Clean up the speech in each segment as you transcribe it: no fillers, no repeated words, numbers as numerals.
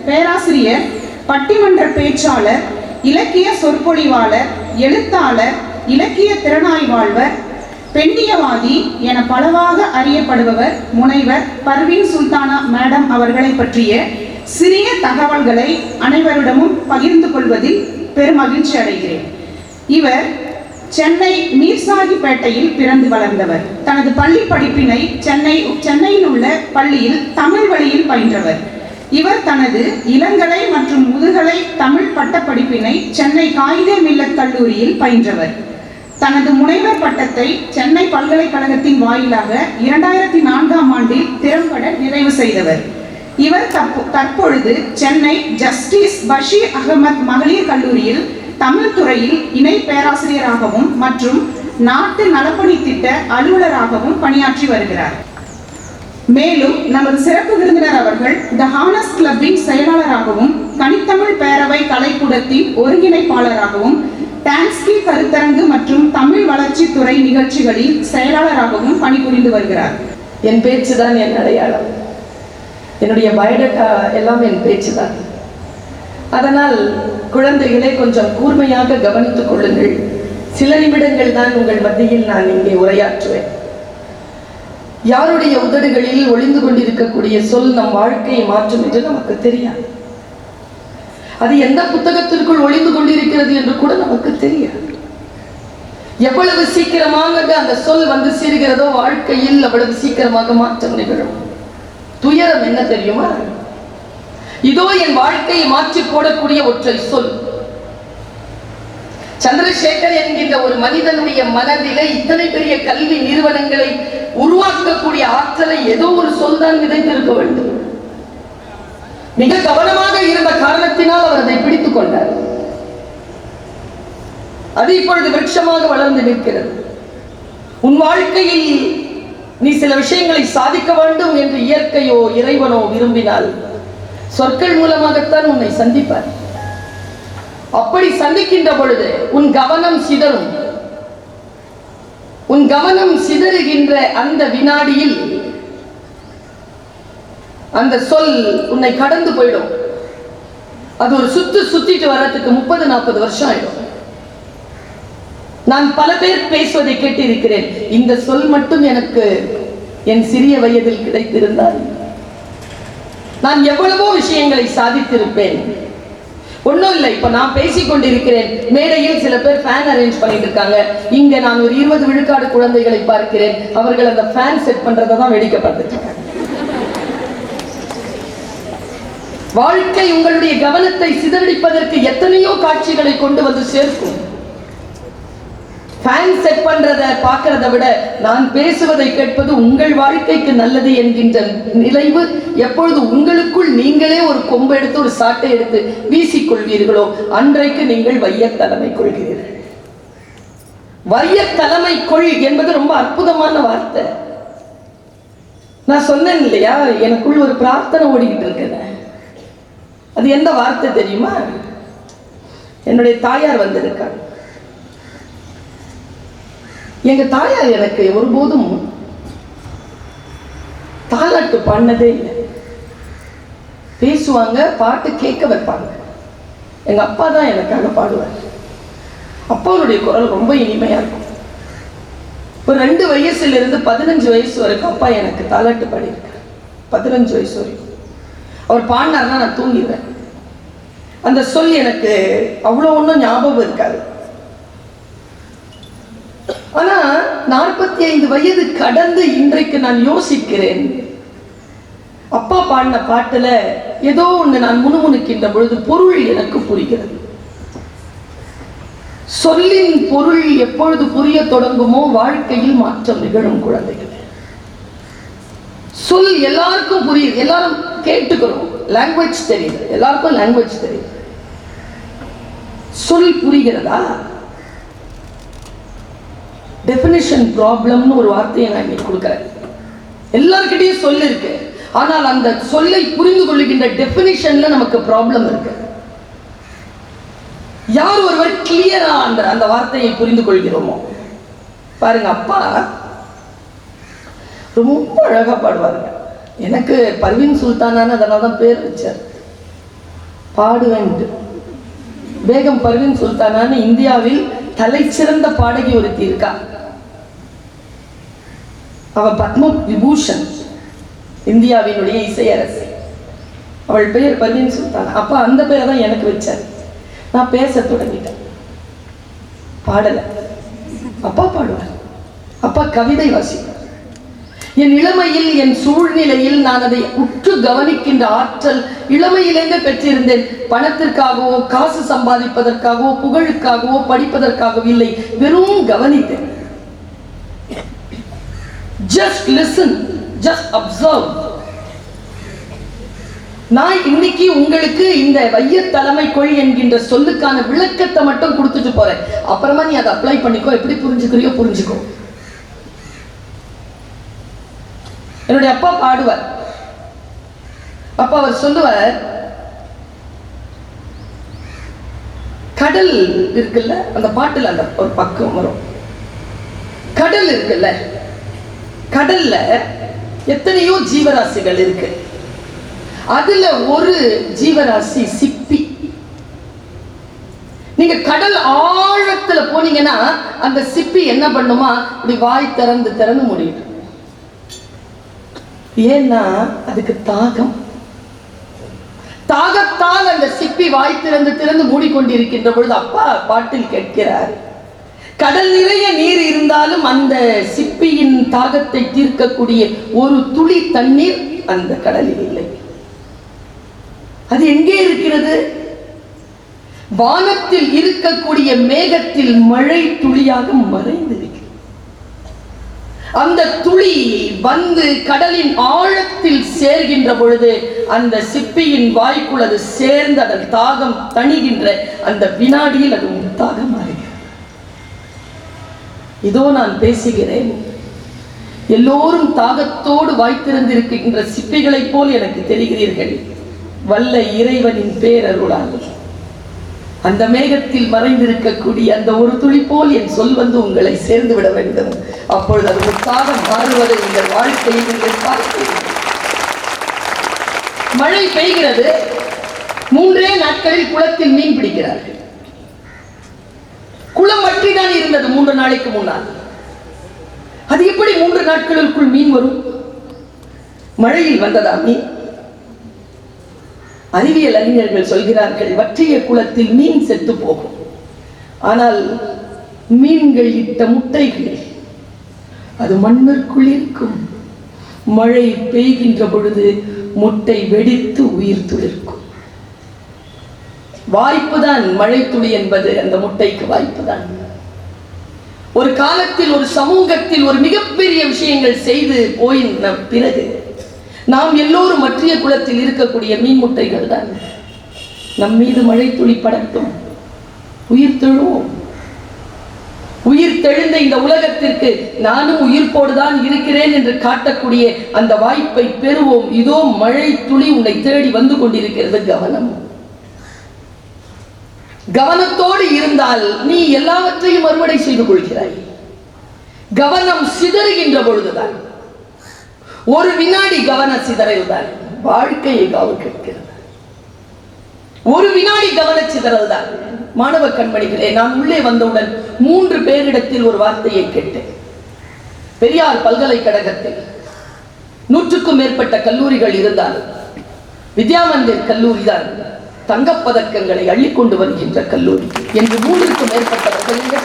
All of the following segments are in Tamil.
பேராசிரியர், பட்டிமன்ற பேச்சாளர், இலக்கிய சொற்பொழிவாளர், எழுத்தாளர், இலக்கிய திறனாய்வாளர், பெண்ணியவாதி என பலவாக அறியப்படுபவர் முனைவர் பர்வீன் சுல்தானா மேடம் அவர்களை பற்றிய சிறிய தகவல்களை அனைவரிடமும் பகிர்ந்து கொள்வதில் பெருமகிழ்ச்சி அடைகிறேன். இவர் சென்னை மீர்சாகிப்பேட்டையில் பிறந்து வளர்ந்தவர். தனது பள்ளி படிப்பினை சென்னையில் உள்ள பள்ளியில் தமிழ் வழியில் பயின்றவர். இவர் தனது இளங்கலை மற்றும் முதுகலை தமிழ் பட்டப்படிப்பினை சென்னை காகித மில்லத் கல்லூரியில் பயின்றவர். தனது முனைவர் பட்டத்தை சென்னை பல்கலைக்கழகத்தின் வாயிலாக 2004ஆம் ஆண்டில் திறம்பட நிறைவு செய்தவர். இவர் தற்பொழுது சென்னை ஜஸ்டிஸ் பஷீர் அகமது மகளிர் கல்லூரியில் தமிழ் துறையில் இணை பேராசிரியராகவும் மற்றும் நாட்டு நலப்பணி திட்ட அலுவலராகவும் பணியாற்றி வருகிறார். மேலும் நமது சிறப்பு விருந்தினர் அவர்கள் தி ஹானஸ் கிளப்பின் செயலாளராகவும், கனித்தமிழ் பேரவை கலைக்கூடத்தின் ஒருங்கிணைப்பாளராகவும், டான்ஸ்கி கருத்தரங்கு மற்றும் தமிழ் வளர்ச்சி துறை நிகழ்ச்சிகளின் செயலாளராகவும் பணிபுரிந்து வருகிறார். என் பேச்சு தான் என் அடையாளம். என்னுடைய பயோடேட்டா எல்லாம் என் பேச்சு தான். அதனால் குழந்தைகளை கொஞ்சம் கூர்மையாக கவனித்துக் கொள்ளுங்கள். சில நிமிடங்கள் தான் உங்கள் மத்தியில் நான் இங்கே உரையாற்றுவேன். யாருடைய உதடுகளில் ஒளிந்து கொண்டிருக்கக்கூடிய சொல் நம் வாழ்க்கையை மாற்றும் என்று நமக்கு தெரியாது. அது எந்த புத்தகத்திற்குள் ஒளிந்து கொண்டிருக்கிறது என்று கூட நமக்கு தெரியாது. எவ்வளவு சீக்கிரமாக அந்த சொல் வந்து சேர்கிறதோ வாழ்க்கையில் அவ்வளவு சீக்கிரமாக மாற்றம் நிகழும். துயரம் என்ன தெரியுமா? இதோ என் வாழ்க்கையை மாற்றி போடக்கூடிய ஒற்றை சொல். சந்திரசேகர் என்கின்ற ஒரு மனிதனுடைய மனதிலே இத்தனை பெரிய கல்வி நிறுவனங்களை உருவாக்கக்கூடிய ஆற்றலை ஏதோ ஒரு சொல் தான் விதைத்திருக்க வேண்டும். மிக கவனமாக இருந்த காரணத்தினால் அவர் அதை பிடித்துக் கொண்டார். அது இப்பொழுது விருட்சமாக வளர்ந்து நிற்கிறது. உன் வாழ்க்கையில் நீ சில விஷயங்களை சாதிக்க வேண்டும் என்று இயற்கையோ இறைவனோ விரும்பினால் சொற்கள் மூலமாகத்தான் உன்னை சந்திப்பார். அப்படி சந்திக்கின்ற பொழுது உன் கவனம் சிதறும். உன் கவனம் சிதறுகின்ற அந்த வினாடியில் அந்த சொல் உன்னை கடந்து போயிடும். அது ஒரு சுத்திட்டு வர்றதுக்கு 30-40 வருஷம் ஆயிடும். நான் பல பேர் பேசுவதை கேட்டிருக்கிறேன். இந்த சொல் மட்டும் எனக்கு என் சிறிய வயதில் கிடைத்திருந்தால் நான் எவ்வளவோ விஷயங்களை சாதித்திருப்பேன். ஒன்றும் இல்லை, இப்ப நான் பேசிக்கொண்டிருக்கிறேன், மேடையில் சில பேர் ஃபேன் அரேஞ்ச் பண்ணிட்டு இருக்காங்க. இங்க நான் ஒரு 20 விழுக்காடு குழந்தைகளை பார்க்கிறேன். அவர்கள் அந்த ஃபேன் செட் பண்றதை தான் வேடிக்கை பார்த்துட்டு இருக்காங்க. வாழ்க்கை உங்களுடைய கவனத்தை சிதறடிப்பதற்கு எத்தனையோ காட்சிகளை கொண்டு வந்து சேர்க்கும். ஃபேன் செட் பண்றதை பார்க்கறதை விட நான் பேசுவதை கேட்பது உங்கள் வாழ்க்கைக்கு நல்லது என்கின்ற நிலைவு எப்பொழுது உங்களுக்குள் நீங்களே ஒரு கொம்பு எடுத்து ஒரு சாட்டை எடுத்து வீசிக்கொள்வீர்களோ அன்றைக்கு நீங்கள் வையத் தலைமை கொள்கிறீர்கள். வையத் தலைமை கொள் என்பது ரொம்ப அற்புதமான வார்த்தை. நான் சொன்னேன் இல்லையா, எனக்குள் ஒரு பிரார்த்தனை ஓடிக்கிட்டு இருக்கிறேன். அது எந்த வார்த்தை தெரியுமா? என்னுடைய தாயார் வந்திருக்காங்க. எங்க தாயார் எனக்கு ஒருபோதும் தாலாட்டு பாடினதே இல்லை. பேசுவாங்க, பாட்டு கேட்க வைப்பாங்க. எங்க அப்பா தான் எனக்காக பாடுவார். அப்பாவுடைய குரல் ரொம்ப இனிமையா இருக்கும். ஒரு 2 வயசுல 15 வயசு வரைக்கும் அப்பா எனக்கு தாலாட்டு பாடியிருக்கார். 15 வயசு வரைக்கும் அவர் பாடினார்னா நான் தூங்கிடுவேன். அந்த சொல் எனக்கு அவ்வளோ ஒன்றும் ஞாபகம் இருக்காது. ஆனா 45 வயது கடந்து இன்றைக்கு நான் யோசிக்கிறேன், அப்பா பாடின பாட்டுல ஏதோ ஒண்ணு நான் முணுமுணுக்கின்ற பொழுது பொருள் எனக்கு புரிகிறது. சொல்லின் பொருள் எப்பொழுது புரிய தொடங்குமோ வாழ்க்கையில் மாற்றம் நிகழும். குழந்தைகள், சொல் எல்லாருக்கும் புரியுது, எல்லாரும் கேட்டுக்கிறோம். லாங்குவேஜ் தெரியுது, எல்லாருக்கும் லாங்குவேஜ் தெரியுது. சொல் புரிகிறதா? டெஃபினிஷன் ப்ராப்ளம்னு ஒரு வார்த்தையை நான் இன்னைக்கு கொடுக்குறேன். எல்லார்கிட்டையும் சொல் இருக்கு, ஆனால் அந்த சொல்லை புரிந்து கொள்ளுகின்ற டெஃபினிஷன்ல நமக்கு ப்ராப்ளம் இருக்கு. யார் ஒருவர் கிளியரா அந்த வார்த்தையை புரிந்து கொள்கிறோமோ பாருங்க. அப்பா ரொம்ப அழகா பாடுவாருங்க. எனக்கு பர்வீன் சுல்தானான்னு அதனால தான் பேர் வச்சார். பாடுவேன். பேகம் பர்வீன் சுல்தானான்னு இந்தியாவில் தலை சிறந்த பாடகி ஒருத்தி இருக்கா. அவ பத்ம விபூஷன், இந்தியாவினுடைய இசையரசி. அவள் பெயர் பர்வீன் சுல்தான். அப்பா அந்த பேரை தான் எனக்கு வச்சார். நான் பேச தொடங்கிட்டேன். பாடல. அப்பா பாடுவார். அப்பா கவிதை வாசிப்பார். என் இளமையில், என் சூழ்நிலையில் நான் அதை உற்று கவனிக்கின்ற ஆற்றல் இளமையிலேயே பெற்றிருந்தேன். பணத்திற்காகவோ, காசு சம்பாதிப்பதற்காகவோ, புகழுக்காகவோ, படிப்பதற்காகவோ இல்லை. வெறும் கவனித்தேன். Just listen, just observe. நான் இன்னைக்கு உங்களுக்கு இந்த வைய தலைமை கொள் என்கின்ற சொல்லுக்கான விளக்கத்தை மட்டும் கொடுத்துட்டு போறேன். அப்புறமா நீ அதை அப்ளை பண்ணிக்கோ. எப்படி புரிஞ்சுக்கிறியோ புரிஞ்சுக்கோ. என்னுடைய அப்பா பாடுவார். அப்பா அவர் சொல்லுவார், கடல் இருக்குல்ல, அந்த பாட்டுல அந்த ஒரு பக்கம் வரும். கடல் இருக்குல்ல, கடல்ல எத்தனையோ ஜீவராசிகள் இருக்கு. அதுல ஒரு ஜீவராசி சிப்பி. நீங்க கடல் ஆழத்துல போனீங்கன்னா அந்த சிப்பி என்ன பண்ணுமா, இப்படி வாய் திறந்து திறந்து மூடிட்டு. ஏன்னா அதுக்கு தாகம். தாகத்தால் அந்த சிப்பி வாய் திறந்து திறந்து மூடிக்கொண்டிருக்கின்ற பொழுது அப்பா பாட்டில் கேட்கிறார், கடல் நிறைய நீர் இருந்தாலும் அந்த சிப்பியின் தாகத்தை தீர்க்கக்கூடிய ஒரு துளி தண்ணீர் அந்த கடலில் இல்லை. அது எங்கே இருக்கிறது? வானத்தில் இருக்கக்கூடிய மேகத்தில் மழை துளியாக மறைந்திருக்கிறது. அந்த துளி வந்து கடலின் ஆழத்தில் சேர்கின்ற பொழுது அந்த சிப்பியின் வாய்க்குள் அது சேர்ந்து அதன் தாகம் தணிகின்ற அந்த வினாடியில் அது முத்தாக மாறுகிறது. இதோ நான் பேசுகிறேன். எல்லோரும் தாகத்தோடு வாய்த்திருந்திருக்கின்ற சிப்பிகளைப் போல் எனக்கு தெரிகிறீர்கள். வல்ல இறைவனின் பேரருளால் அந்த மேகத்தில் மறைந்திருக்கக்கூடிய அந்த ஒரு துளி போல் என் சொல் வந்து உங்களை சேர்ந்து விட வேண்டும். அப்பொழுது அது முத்தாக மாறுவதை உங்கள் வாழ்க்கையில் நீங்கள் பார்க்கிறீர்கள். மழை பெய்கிறது. 3 நாட்களில் குளத்தில் மீன் பிடிக்கிறார்கள். குளம் வற்றிதான் இருந்தது 3 நாளைக்கு முன்னால். அது எப்படி 3 நாட்களுக்குள் மீன் வரும்? மழையில் வந்ததா மீன்? அறிவியல் அறிஞர்கள் சொல்கிறார்கள், வற்றிய குளத்தில் மீன் செத்து போகும். ஆனால் மீன்கள் இட்ட முட்டைகள் அது மண்ணிற்குள் இருக்கும். மழை பெய்கின்ற பொழுது முட்டை வெடித்து உயிர் துளிர்க்கும். வாய்ப்புதான் மழை துளி என்பது. அந்த முட்டைக்கு வாய்ப்புதான். ஒரு காலத்தில் ஒரு சமூகத்தில் ஒரு மிகப்பெரிய விஷயங்கள் செய்து போயின பிறகு நாம் எல்லோரும் வற்றிய குளத்தில் இருக்கக்கூடிய மீன் முட்டைகள் தான். நம் மீது மழை துளி படட்டும், உயிர் தெழுவோம். உயிர் தெழுந்த இந்த உலகத்திற்கு நானும் உயிர்ப்போடுதான் இருக்கிறேன் என்று காட்டக்கூடிய அந்த வாய்ப்பை பெறுவோம். இதோ மழை துளி உன்னை தேடி வந்து கொண்டிருக்கிறது. கவனம். கவனத்தோடு இருந்தால் நீ எல்லாவற்றையும் அறுவடை செய்து கொள்கிறாய். கவனம் சிதறுகின்ற பொழுதுதான், ஒரு வினாடி கவன சிதறல்தான் வாழ்க்கையை காவு கேட்கிறது. ஒரு வினாடி கவன சிதறல் தான். மாணவ கண்மணிகளே, நான் உள்ளே வந்தவுடன் 3 பேரிடத்தில் ஒரு வார்த்தையை கேட்டேன். பெரியார் பல்கலைக்கழகத்தில் 100க்கும் மேற்பட்ட கல்லூரிகள் இருந்தால் வித்யாமந்திர் கல்லூரி தான் தங்கப்பதக்கங்களை அள்ளிக்கொண்டு வருகின்ற கல்லூரி என்று 3க்கும் மேற்பட்டவர்கள்.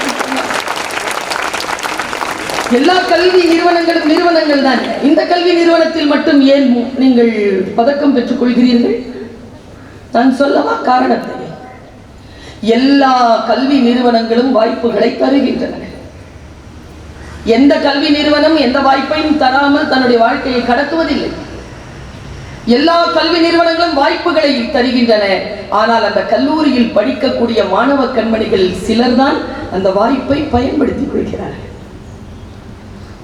எல்லா கல்வி நிறுவனங்களும் நிறுவனங்கள் தான். இந்த கல்வி நிறுவனத்தில் மட்டும் ஏன் நீங்கள் பதக்கம் பெற்றுக் கொள்கிறீர்கள்? நான் சொல்லவா காரணத்தை? எல்லா கல்வி நிறுவனங்களும் வாய்ப்புகளை தருகின்றன. எந்த கல்வி நிறுவனம் எந்த வாய்ப்பையும் தராமல் தன்னுடைய வாழ்க்கையை கடத்துவதில்லை. எல்லா கல்வி நிறுவனங்களும் வாய்ப்புகளை தருகின்றன. ஆனால் அந்த கல்லூரியில் படிக்கக்கூடிய மாணவ கண்மணிகள் சிலர் தான் அந்த வாய்ப்பை பயன்படுத்திக் கொள்கிறார்கள்.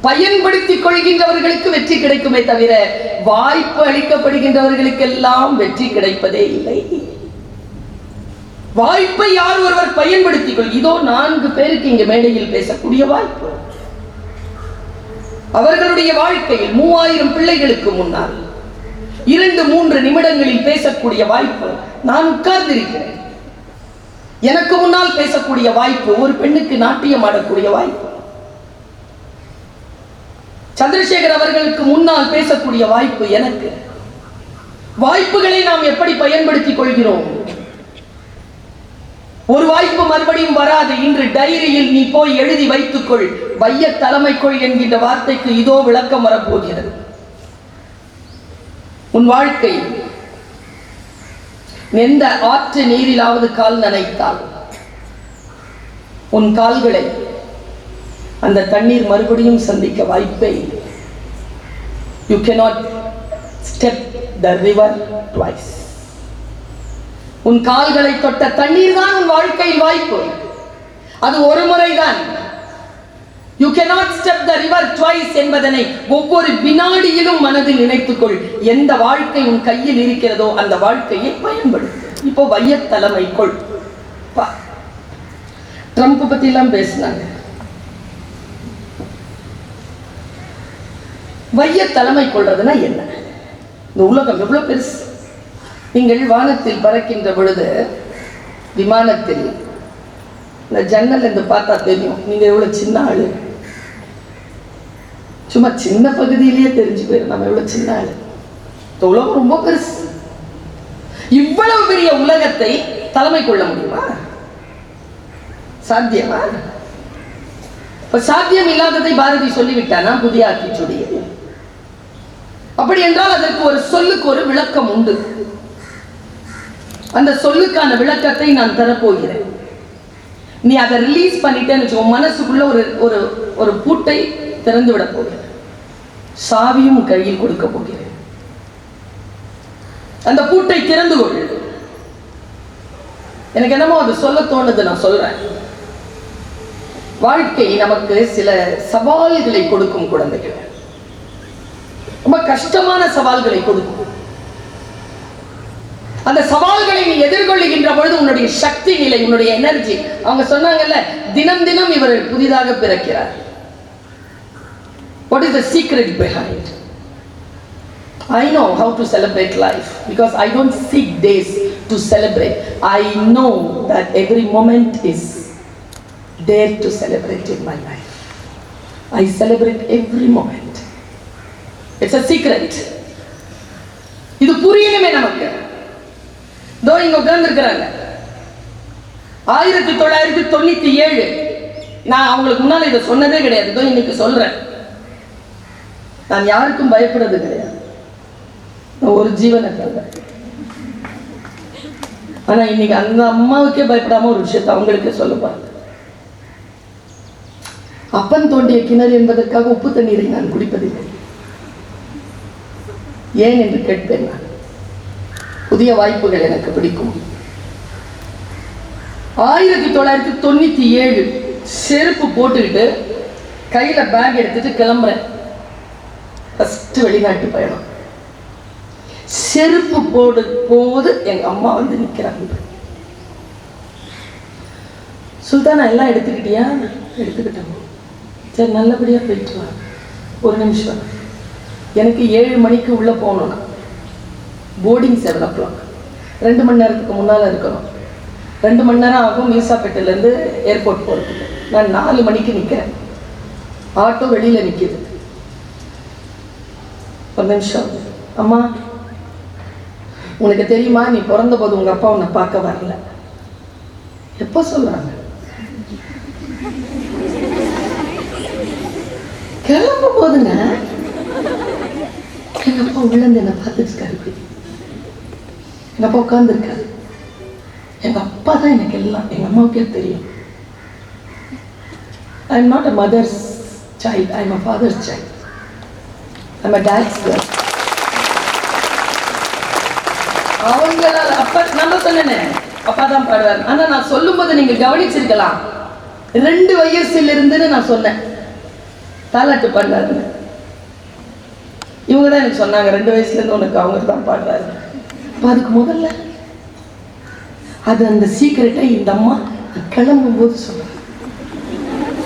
பயன்படுத்திக் கொள்கின்றவர்களுக்கு வெற்றி கிடைக்குமே தவிர வாய்ப்பு அளிக்கப்படுகின்றவர்களுக்கெல்லாம் வெற்றி கிடைப்பதே இல்லை. வாய்ப்பை யார் ஒருவர் பயன்படுத்திக் கொள். இதோ 4 பேருக்கு இங்க மேடையில் பேசக்கூடிய வாய்ப்பு. அவர்களுடைய வாழ்க்கையில் 3000 பிள்ளைகளுக்கு முன்னால் 2-3 நிமிடங்களில் பேசக்கூடிய வாய்ப்பு நான் உட்கார்ந்திருக்கிறேன். எனக்கு முன்னால் பேசக்கூடிய வாய்ப்பு, ஒரு பெண்ணுக்கு நாட்டியம் ஆடக்கூடிய வாய்ப்பு, சந்திரசேகர் அவர்களுக்கு முன்னால் பேசக்கூடிய வாய்ப்பு எனக்கு. வாய்ப்புகளை நாம் எப்படி பயன்படுத்திக் கொள்கிறோம்? ஒரு வாய்ப்பு மறுபடியும் வராது. இன்று டைரியில் நீ போய் எழுதி வைத்துக்கொள், வைய தலைமைக்குள் என்கின்ற வார்த்தைக்கு இதோ விளக்கம் வரப்போகிறது. உன் வாழ்க்கை எந்த ஆற்று நீரிலாவது கால் நனைத்தால் உன் கால்களை அந்த தண்ணீர் மறுபடியும் சந்திக்க வாய்ப்பை. You cannot step the river twice. உன் கால்களை தொட்ட தண்ணீர் தான் உன் வாழ்க்கையில் வாய்ப்பு. அது ஒரு முறைதான். You cannot step the river twice என்பதனை ஒவ்வொரு வினாடியிலும் மனதில் நினைத்துக்கொள். எந்த வாழ்க்கை உன் கையில் இருக்கிறதோ அந்த வாழ்க்கையை பயன்படுத்து. இப்போ வைய தலைமைக்குள் ட்ரம்ப் பத்தி எல்லாம் பேசினாங்க. வைய தலைமை கொள்றதுன்னா என்ன? இந்த உலகம் எவ்வளவு பெருசு. நீங்கள் வானத்தில் பறக்கின்ற பொழுது விமானத்தில் இந்த ஜன்னல் இருந்து பார்த்தா தெரியும் நீங்க எவ்வளவு சின்ன ஆளு. சும்மா சின்ன பகுதியிலேயே தெரிஞ்சு போயிடும் நம்ம எவ்வளவு சின்ன ஆளு. இந்த உலகம் ரொம்ப பெருசு. இவ்வளவு பெரிய உலகத்தை தலைமை கொள்ள முடியுமா? சாத்தியமா? இப்ப சாத்தியம் இல்லாததை பாரதி சொல்லிவிட்டானா புதிய ஆத்திச்சுடியில். அப்படி என்றால் அதற்கு ஒரு சொல்லுக்கு ஒரு விளக்கம் உண்டு. அந்த சொல்லுக்கான விளக்கத்தை நான் தரப்போகிறேன். நீ அதை ரிலீஸ் பண்ணிட்டேன்னு மனசுக்குள்ள ஒரு ஒரு பூட்டை திறந்து விட போகிறேன். சாவியும் கையில் கொடுக்க போகிறேன். அந்த பூட்டை திறந்து கொள். எனக்கு என்னமோ அது சொல்ல தோணுது, நான் சொல்றேன். வாழ்க்கை நமக்கு சில சவால்களை கொடுக்கும் குழந்தைகள். ரொம்ப கஷ்டமான சவால்களை கொடுக்கும். அந்த சவால்களை நீ எதிர்கொள்ளுகின்ற பொழுது உன்னுடைய சக்தி நிலை, உன்னுடைய எனர்ஜி. அவங்க சொன்னாங்கல்ல, தினம் தினம் இவர் புதிதாக பிறக்கிறார். What is the secret behind? I know how to celebrate life because I don't seek days to celebrate. I know that every moment is there to celebrate in my life. I celebrate every moment. It's a secret. இது புரியணுமே நமக்கு. தோ இங்க உட்கார்ந்து இருக்கிறாங்க. 1997 நான் அவங்களுக்கு முன்னால இதை சொன்னதே கிடையாது. தோ இன்னைக்கு சொல்றேன். நான் யாருக்கும் பயப்படுறது கிடையாது. ஒரு ஜீவனை தவிர. ஆனா இன்னைக்கு அந்த அம்மாவுக்கே பயப்படாம ஒரு விஷயத்தை அவங்களுக்கே சொல்ல பாருங்க. அப்பன் தோண்டிய கிணறு என்பதற்காக உப்பு தண்ணீரை நான் குடிப்பதில்லை. ஏன் என்று கேட்பேன். நான் புதிய வாய்ப்புகள் எனக்கு பிடிக்கும். 1997 செருப்பு போட்டுக்கிட்டு கையில பேக் எடுத்துட்டு கிளம்புறேன். ஃபர்ஸ்ட் வெளிநாட்டு பயணம். செருப்பு போது எங்க அம்மா வந்து நிக்கிறாங்க. சுல்தானா எல்லாம் எடுத்துக்கிட்டியா? எடுத்துக்கிட்டேன். சரி, நல்லபடியா போயிட்டு வா. ஒரு நிமிஷம், எனக்கு 7 மணிக்கு உள்ள போகணும்னா போர்டிங் 7 o'clock. 2 மணி நேரத்துக்கு முன்னால இருக்கணும். 2 மணி நேரம் ஆகும் மீசாப்பேட்டிலேருந்து ஏர்போர்ட் போகிறதுக்கு. நான் 4 மணிக்கு நிற்கிறேன். ஆட்டோ வெளியில நிற்கிது. ஒரு நிமிஷம், அம்மா உனக்கு தெரியுமா, நீ பிறந்த போது உங்க அப்பா உன்னை பார்க்க வரல. எப்போ சொல்றாங்க? கிளம்பும் போதுங்க எங்க அப்பா உள்ளந்து என்ன பார்த்துருக்காரு. எங்க அப்பா உட்கார்ந்துருக்காரு. எங்க அப்பா தான் எனக்கு எல்லாம். எங்க அம்மாவுக்கே தெரியும். I am not a mother's child, I am a father's child. I am a dad's girl. அவங்களால அப்பா நம்ம சொன்னேனே, அப்பா தான் பாடுவார். ஆனா நான் சொல்லும் போது நீங்க கவனிச்சிருக்கலாம், 2 வயசுல இருந்துன்னு நான் சொன்னேன் தாலாட்டு பாடுறாருன்னு. இவங்க தான் எனக்கு சொன்னாங்க 2 வயசுல இருந்து உனக்கு அவங்க தான் பாடுறாரு. அப்ப அதுக்கு முதல்ல அது அந்த சீக்கிரட்டை இந்த அம்மா கிளம்பும் போது சொன்னாங்க.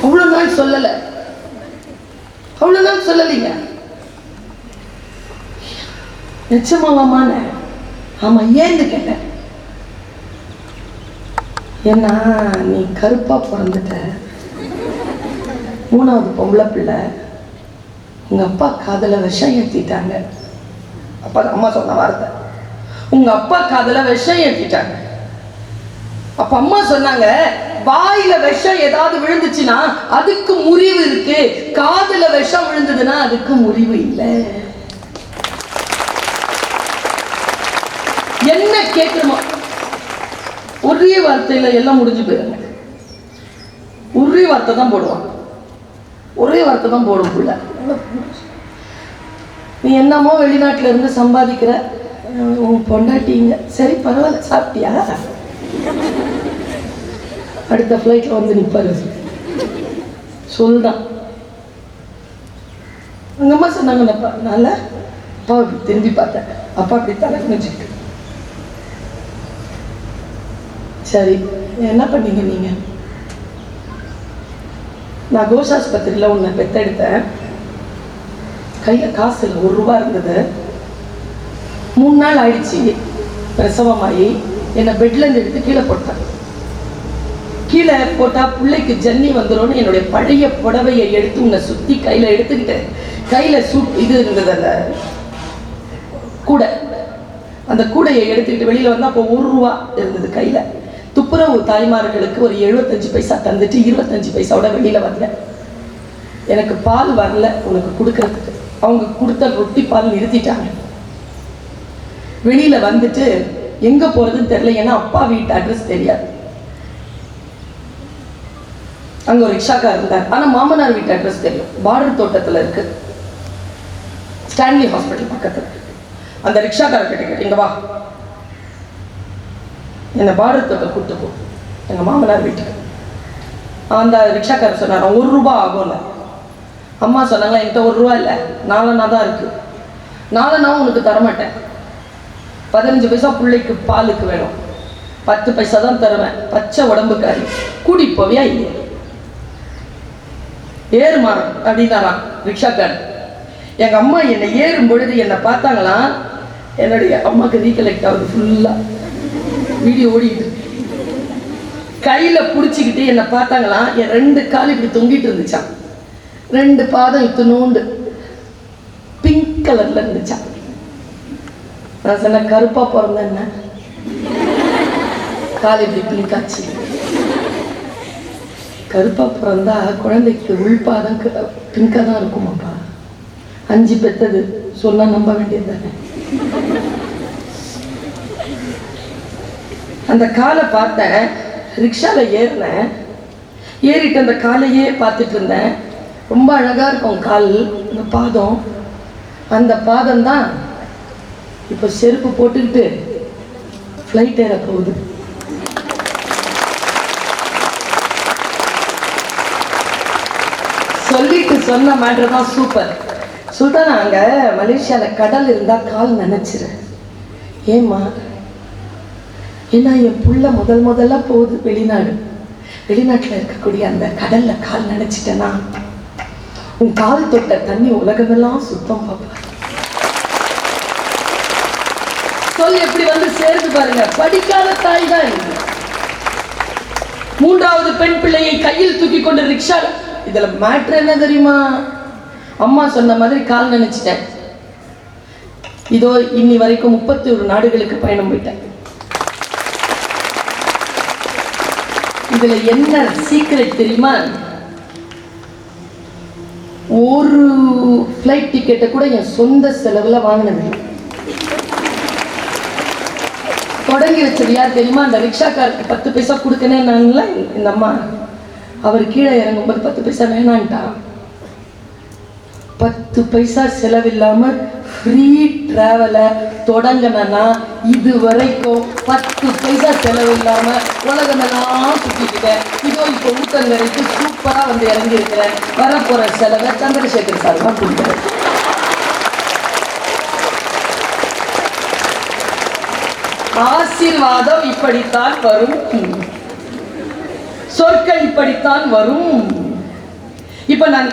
அவ்வளவு நாள் சொல்லல, அவ்வளவு நாள் சொல்லலைங்க. நிச்சயமாவாமான? ஆமா, ஏன்னு கேட்டேன். ஏன்னா நீ கருப்பா பிறந்துட்ட, 3வது பொம்பளை பிள்ளை, உங்க அப்பா காதல விஷம் ஏற்றிட்டாங்க. அப்பா அம்மா சொன்ன வார்த்தை, உங்க அப்பா காதல விஷம் ஏற்றிட்டாங்க. அப்ப அம்மா சொன்னாங்க, வாயில விஷம் ஏதாவது விழுந்துச்சுன்னா அதுக்கு முறிவு இருக்கு, காதுல விஷம் விழுந்ததுன்னா அதுக்கு முறிவு இல்லை. என்ன கேட்கிறோமோ ஒரே வார்த்தையில எல்லாம் முடிஞ்சு போயிருங்க. ஒரே வார்த்தை தான் போடுவான், ஒரே வார்த்தை தான் போடும் புள்ள. நீ என்னமோ வெளிநாட்டுல இருந்து சம்பாதிக்கிற, உன் பொண்டாட்டிங்க, சரி பரவாயில்ல, சாப்பிட்டியா? அடுத்த ஃப்ளைட்ல வந்து நிற்பாரு, சொல்தான். எங்க அம்மா சொன்னாங்கன்னப்பா, நல்லா அப்பா அப்படி திரும்பி பார்த்தேன், அப்பா அப்படி தலை குனிஞ்சிட்டு. சரி என்ன பண்ணீங்க நீங்க? நான் கோஷாஸ்பத்திரியில் உன்னை பெத்தெடுத்தேன், கையில் காசு இல்லை, 1 ரூபா இருந்தது. 3 நாள் ஆயிடுச்சு பிரசவமாயி, என்னை பெட்லேருந்து எடுத்து கீழே போட்டேன். கீழே போட்டால் பிள்ளைக்கு ஜன்னி வந்துடும்னு என்னுடைய பழைய புடவையை எடுத்து உன்னை சுற்றி கையில் எடுத்துக்கிட்டேன். கையில் இது இருந்தது, அந்த கூடை, அந்த கூடையை எடுத்துக்கிட்டு வெளியில் வந்தால் அப்போ 1 ரூபா இருந்தது கையில். துப்புரவு தாய்மார்களுக்கு ஒரு 75 பைசா தந்துட்டு 25 பைசாவோட வெளியில் வந்தேன். எனக்கு பால் வரல உனக்கு கொடுக்கறதுக்கு, அவங்க கொடுத்த ரொட்டி பால் நிறுத்திட்டாங்க. வெளியில் வந்துட்டு எங்கே போகிறதுன்னு தெரியல, ஏன்னா அப்பா வீட்டு அட்ரஸ் தெரியாது. அங்கே ஒரு ரிக்ஷாக்கார் இருந்தார், ஆனால் மாமனார் வீட்டு அட்ரஸ் தெரியும், பார்டர் தோட்டத்தில் இருக்கு, ஸ்டான்லி ஹாஸ்பிட்டல் பக்கத்தில். அந்த ரிக்ஷாக்காரர் கிட்ட இங்க வா, என்னை பார்டர் தோட்டம் கூப்பிட்டு போ எங்கள் மாமனார் வீட்டுக்கு. அந்த ரிக்ஷாக்காரர் சொன்னார் 1 ரூபா ஆகும்ல. அம்மா சொன்னாங்க, என்கிட்ட 1 ரூபா இல்லை, 4 தான் இருக்கு, 4 உனக்கு தரமாட்டேன். 15 பைசா பிள்ளைக்கு பாலுக்கு வேணும், 10 பைசா தான் தருவேன், பச்சை உடம்புக்காரி, கூட்டிட்டு போவியா இல்லையா? ஏறுமா அப்படின்னாராம் ரிக்ஷாக்காரர். எங்க அம்மா என்னை ஏறும் பொழுது என்னை பார்த்தாங்களாம், என்னுடைய அம்மாவுக்கு ரீகலெக்ட் ஆகுது, ஃபுல்லா வீடியோ ஓடிட்டு, கையில பிடிச்சிக்கிட்டு என்னை பார்த்தாங்களாம். என் 2 கால் இப்படி தொங்கிட்டு இருந்துச்சான், 2 பாதம் இத்தினோண்டு பிங்க் கலர்ல இருந்துச்சான். நான் சொன்ன, கருப்பா பிறந்தேன்ன, கால் இப்படி பிங்க் ஆச்சு. கருப்பா பிறந்தா குழந்தைக்கு உள்பாதம் பிங்கா தான் இருக்குமாப்பா. 5 பெத்தது சொன்னா நம்ப வேண்டியது தானே. அந்த காலை பார்த்தேன், ரிக்ஷால ஏறினேன், ஏறிட்டு அந்த காலையே பார்த்துட்டு இருந்தேன். ரொம்ப அழகா இருக்கும் கால், அந்த பாதம். அந்த பாதம் தான் இப்போ செருப்பு போட்டுக்கிட்டு ஃப்ளைட் ஏற போகுது. சொல்லிட்டு சொன்ன மேட்டர் தான் சூப்பர். சுல்தானா, அங்க மலேசியால கடல் இருந்தா கால் நினைச்சிரு. ஏம்மா? ஏன்னா என் புள்ள முதல்ல போகுது வெளிநாடு, வெளிநாட்டுல இருக்கக்கூடிய அந்த கடல்ல கால் நினைச்சிட்டேன்னா உன் கால் தொட்ட தண்ணி உலகமெல்லாம் சுத்தம் பாப்பா. சொல் எப்படி வந்து சேர்ந்து பாருங்க. படிக்காத தாய் தான் இருக்கு. 3வது பெண் பிள்ளையை கையில் தூக்கி கொண்டு ரிக்ஷா. இதுல மேட்ரு என்ன தெரியுமா? அம்மா சொன்ன மாதிரி கால் நினைச்சிட்டேன். இதோ இன்னி வரைக்கும் 31 நாடுகளுக்கு பயணம் போயிட்டேன். இதுல என்ன சீக்ரெட் தெரியுமா? ஒரு ஃப்ளைட் டிக்கெட்டை கூட என் சொந்த செலவுல வாங்கினது. தொடங்கி வச்சது யார் தெரியுமா? அந்த ரிக்ஷாக்காருக்கு 10 பைசா கொடுக்கனே நான்ல. இந்த அம்மா அவர் கீழே இறங்கும்போது 10 பைசா வேணான்ட்டா. 10 பைசா செலவில்லாம ஃப்ரீ டிராவலை தொடங்கினா இது வரைக்கும் 10 பைசா செலவில்லாம உலகமெல்லாம் சுற்றிக்கிட்டேன். இதோ இப்போ ஊத்தங்கரைக்கு சூப்பரா வந்து இறங்கி இருக்கிறேன். வரப்போற செலவை சந்திரசேகர் சார் தான் கொடுக்குறேன். ஆசீர்வாதம் இப்படித்தான் வரும், சொற்கள் இப்படித்தான் வரும். இப்ப நான்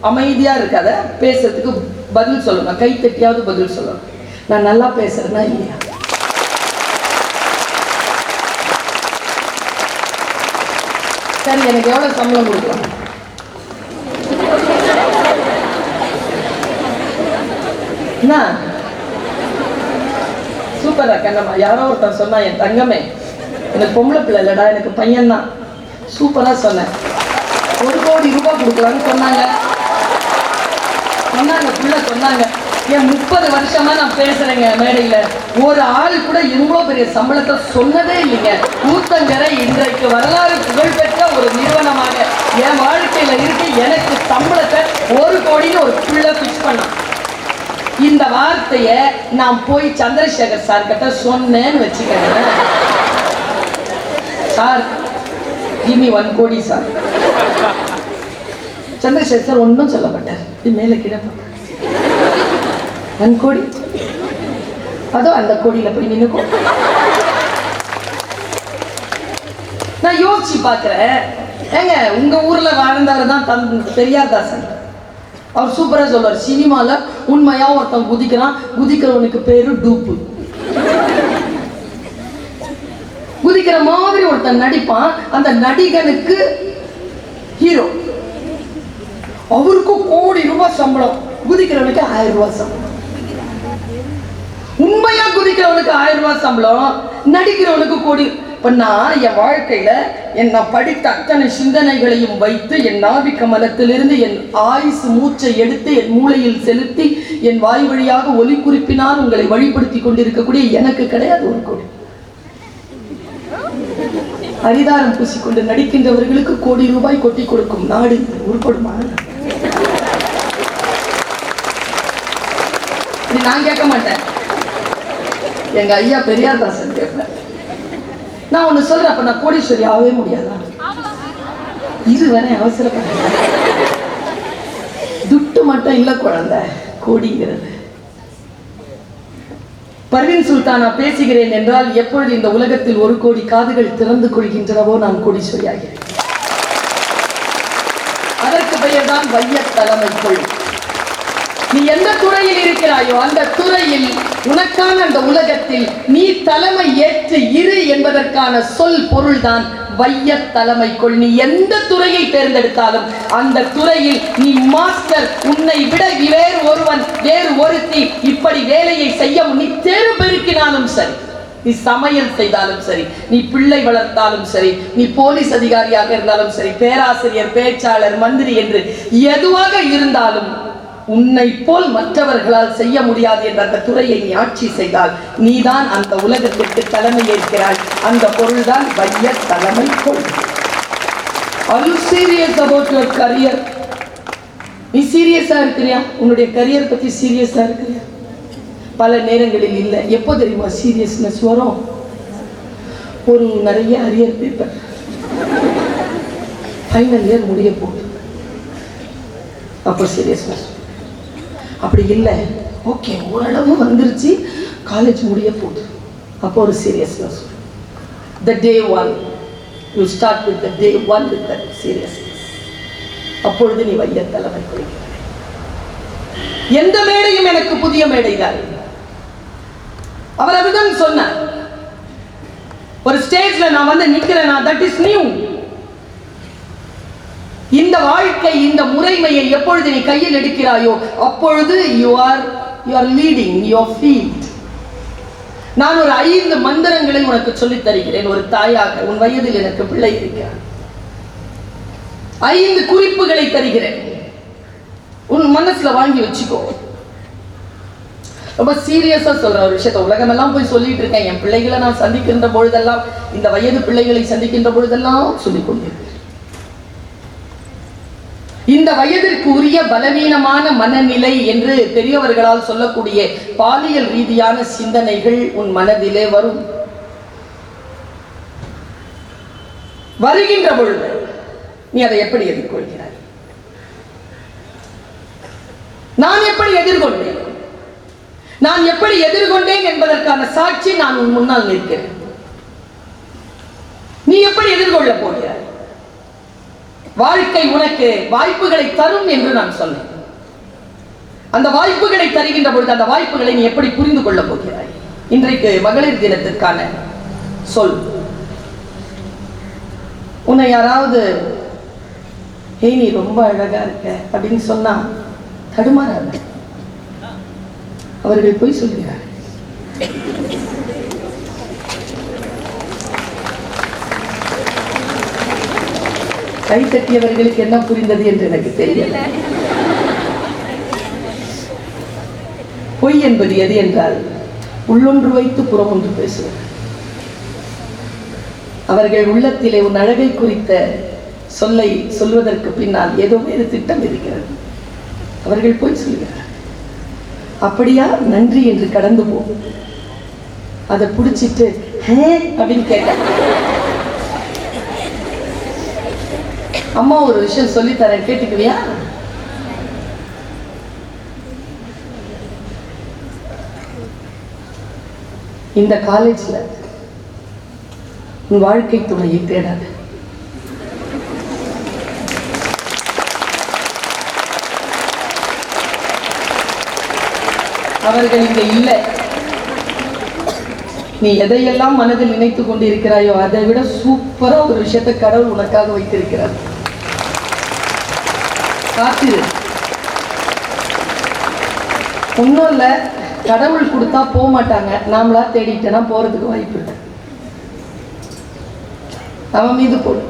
அமைதியா இருக்காத, பேசுறதுக்கு பதில் சொல்லணும், கை தட்டியாவது பதில் சொல்லணும். நான் நல்லா பேசுறேன்னா இல்லையா? சரி, எனக்கு எவ்வளவு சம்பளம் கொடுக்கலாம்? என்ன சூப்பரா கண்ணம்மா. யாரோ ஒருத்தன் சொன்னா, என் தங்கமே எனக்கு பொம்பளை பிள்ளை இல்லடா, எனக்கு பையன்தான். சூப்பரா சொன்னேன். 1 கோடி ரூபாய் கொடுக்கலான்னு சொன்னாங்க. பிள்ளை சொன்னாங்க. ஏன் 30 வருஷமா நான் பேசுறேங்க மேடையில, ஒரு ஆள் கூட இவ்வளவு பெரிய சம்பளத்தை சொன்னதே இல்லைங்க. ஊத்தங்கரை இன்றைக்கு வரலாறு புகழ்பெற்ற ஒரு நிறுவனமாக என் வாழ்க்கையில இருக்கு. எனக்கு சம்பளத்தை 1 கோடின்னு ஒரு பிள்ளை பிக்ஸ் பண்ணான். இந்த வார்த்தைய நான் போய் சந்திரசேகர் சார் கிட்ட சொன்னேன்னு வச்சுக்கேன். சார் give me 1 கோடி சார். சந்திரசேகர் சார் ஒன்றும் சொல்ல மாட்டார். இது மேல கீழே 1 கோடி, அதோ அந்த கோடியில போய் நின்னுக்கோ. நான் யோசிச்சு பாக்குறேன். ஏங்க, உங்க ஊர்ல வாழ்ந்தவர் தான் பெரியார் தாசன். அவர் சூப்பரா சொல்வார், சினிமால உண்மையா ஒருத்தன் குதிக்கிறான், குதிக்கிறவனுக்கு பேரு டூப்பு. குதிக்கிற மாதிரி ஒருத்தன் நடிப்பான், அந்த நடிகனுக்கு ஹீரோ. அவருக்கு கோடி ரூபாய் சம்பளம், குதிக்கிறவனுக்கு 1000 ரூபாய் சம்பளம். உண்மையா குதிக்கிறவனுக்கு 1000 ரூபாய் சம்பளம், நடிக்கிறவனுக்கு கோடி. இப்ப நான் என் வாழ்க்கையில என்ன படித்த அத்தனை சிந்தனைகளையும் வைத்து என் நாவி கமலத்திலிருந்து என் ஆயுசு மூச்சை எடுத்து என் மூளையில் செலுத்தி என் வாய் வழியாக ஒலி குறிப்பினால் உங்களை வழிபடுத்தி கொண்டிருக்கக்கூடிய எனக்கு கிடையாது 1 கோடி. அரிதாரம் பூசிக்கொண்டு நடிக்கின்றவர்களுக்கு கோடி ரூபாய் கொட்டி கொடுக்கும் நாடு உருப்படுமா? நான் கேட்க மாட்டேன், எங்க ஐயா பெரியார் தாசன் கேட்பேன். நான் ஒண்ணு சொல்றேன், அப்ப நான் கோடீஸ்வரி ஆகவே முடியாதா? இதுவரை அவசரப்பட துட்டு மட்டும் இல்ல குழந்தை, கோடிங்கிறது. பர்வீன் சுல்தானா பேசுகிறேன் என்றால் எப்பொழுது இந்த உலகத்தில் 1 கோடி காதுகள் திறந்து கொள்கின்றனவோ நான் கோடீஸ்வரி ஆகிறேன். அதற்கு பெயர் தான் வைய தலைமை கொள். நீ எந்த துறையில் இருக்கிறாயோ அந்த துறையில் உனக்கான அந்த உலகத்தில் நீ தலைமை ஏற்று இரு என்பதற்கான சொல் பொருள் தான் வைய தலைமை கொள். நீ எந்த துறையை தேர்ந்தெடுத்தாலும் அந்த துறையில் நீ மாஸ்டர். உன்னை விட வேறு ஒருவன் வேறு ஒருத்தி இப்படி வேலையை செய்ய நீ தேர்வு பெருக்கினாலும் சரி, நீ சமையல் செய்தாலும் சரி, நீ பிள்ளை வளர்த்தாலும் சரி, நீ போலீஸ் அதிகாரியாக இருந்தாலும் சரி, பேராசிரியர், பேச்சாளர், மந்திரி என்று எதுவாக இருந்தாலும் உன்னை போல் மற்றவர்களால் செய்ய முடியாது என்ற அந்த துறையை நீ ஆட்சி செய்தால் நீதான் அந்த உலகத்திற்கு தலைமை ஏற்கிறாய். அந்த பொருள் தான் வைய தலைமை கொள். Are you serious about your career? நீ சீரியஸா இருக்கிறியா? உன்னுடைய கரியர் பத்தி சீரியஸா இருக்கிறியா? பல நேரங்களில் இல்லை. எப்போ தெரியுமா சீரியஸ்னஸ் வரும்? ஒரு நிறைய அரியர் பேப்பர், ஃபைனல் இயர் முடிய போகுது, அப்போ சீரியஸ்னஸ். அப்படி இல்லை, ஓகே ஓரளவு வந்துருச்சு, காலேஜ் முடிய போகுது, அப்போ ஒரு seriousness. The day 1 you start with the day 1 with that seriousness. அப்பொழுது நீ வைய தலைமை கொள்கிறாய். எந்த மேடையும் எனக்கு புதிய மேடைதான். அவர் அதுதான் சொன்னார். ஒரு ஸ்டேஜ்ல நான் வந்து நிக்கிறேன், that is new. இந்த வாழ்க்கை, இந்த முறைமையை எப்பொழுது நீ கையில் எடுக்கிறாயோ அப்பொழுது you are leading your field. நான் ஒரு 5 மந்திரங்களை உனக்கு சொல்லித் தருகிறேன் ஒரு தாயாக. உன் வயதில் எனக்கு பிள்ளை இருக்கிறார். 5 குறிப்புகளை தருகிறேன், உன் மனசுல வாங்கி வச்சுக்கோ. ரொம்ப சீரியஸா சொல்ற ஒரு விஷயத்தை உலகமெல்லாம் போய் சொல்லிட்டு இருக்கேன். என் பிள்ளைகளை நான் சந்திக்கின்ற பொழுதெல்லாம், இந்த வயது பிள்ளைகளை சந்திக்கின்ற பொழுதெல்லாம் சொல்லிக் கொண்டிருக்கேன். இந்த வயதிற்கு உரிய பலவீனமான மனநிலை என்று பெரியவர்களால் சொல்லக்கூடிய பாலியல் ரீதியான சிந்தனைகள் உன் மனதிலே வரும். வருகின்ற பொழுது நீ அதை எப்படி எதிர்கொள்கிறாய்? நான் எப்படி எதிர்கொண்டேன்? நான் எப்படி எதிர்கொண்டேன் என்பதற்கான சாட்சி நான் உன் முன்னால் நிற்கிறேன். நீ எப்படி எதிர்கொள்ள போகிறாய்? வாழ்க்கை உனக்கு வாய்ப்புகளை தரும் என்று நான் சொன்னேன். அந்த வாய்ப்புகளை தருகின்ற பொழுது அந்த வாய்ப்புகளை நீ எப்படி புரிந்து கொள்ள போகிறாய்? இன்றைக்கு மகளிர் தினத்திற்கான சொல். உன்னை யாராவது ஏய் நீ ரொம்ப அழகா இருக்க அப்படின்னு சொன்னா தடுமாறாங்க. அவர்கள் போய் சொல்கிறார். கை தட்டியவர்களுக்கு என்ன புரிந்தது என்று எனக்கு தெரியல. பொய் என்பது எது என்றால் உள்ளொன்று வைத்து புறம் ஒன்று பேசுவது. அவர்கள் உள்ளத்திலே உன் அழகை குறித்த சொல்லை சொல்வதற்கு பின்னால் ஏதோ வேறு திட்டம் இருக்கிறது. அவர்கள் போய் சொல்கிறார். அப்படியா, நன்றி என்று கடந்து போகும். அதை பிடிச்சிட்டு அப்படின்னு கேட்ட அம்மா ஒரு விஷயம் சொல்லித்தரேன், கேட்டுக்குவியா? இந்த காலேஜ்ல உன் வாழ்க்கை துணையை தேடாது. அவர்கள் இங்க இல்லை. நீ எதையெல்லாம் மனதில் நினைத்துக் கொண்டிருக்கிறாயோ அதை விட சூப்பரா ஒரு விஷயத்தை கடவுள் உனக்காக வைத்திருக்கிறார். காத்திரு. ஒன்றும் இல்லை, கடவுள் கொடுத்தா போக மாட்டாங்க, நாமளா தேடிட்டேன்னா போறதுக்கு வாய்ப்பு இருக்கு. அவன் மீது போடு.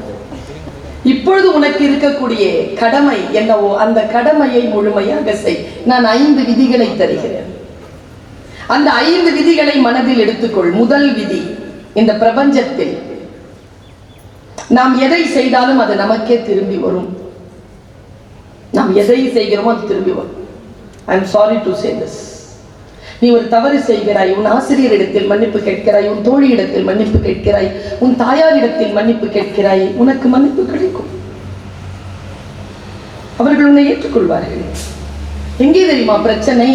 இப்பொழுது உனக்கு இருக்கக்கூடிய கடமை என்னவோ அந்த கடமையை முழுமையாக செய். நான் 5 விதிகளை தருகிறேன். அந்த 5 விதிகளை மனதில் எடுத்துக்கொள். முதல் விதி, இந்த பிரபஞ்சத்தில் நாம் எதை செய்தாலும் அது நமக்கே திரும்பி வரும். நாம் எதை செய்கிறோமோ அது திரும்பி வரும். I am sorry to say this. நீ ஒரு தவறு செய்கிறாய், உன் ஆசிரியரிடத்தில் மன்னிப்பு கேட்கிறாய், உன் தோழியிடத்தில் மன்னிப்பு கேட்கிறாய், உன் தாயாரிடத்தில் மன்னிப்பு கேட்கிறாய், உனக்கு மன்னிப்பு கிடைக்கும். அவர்கள் உன்னை ஏற்றுக்கொள்வார்கள். எங்கே தெரியுமா பிரச்சனை?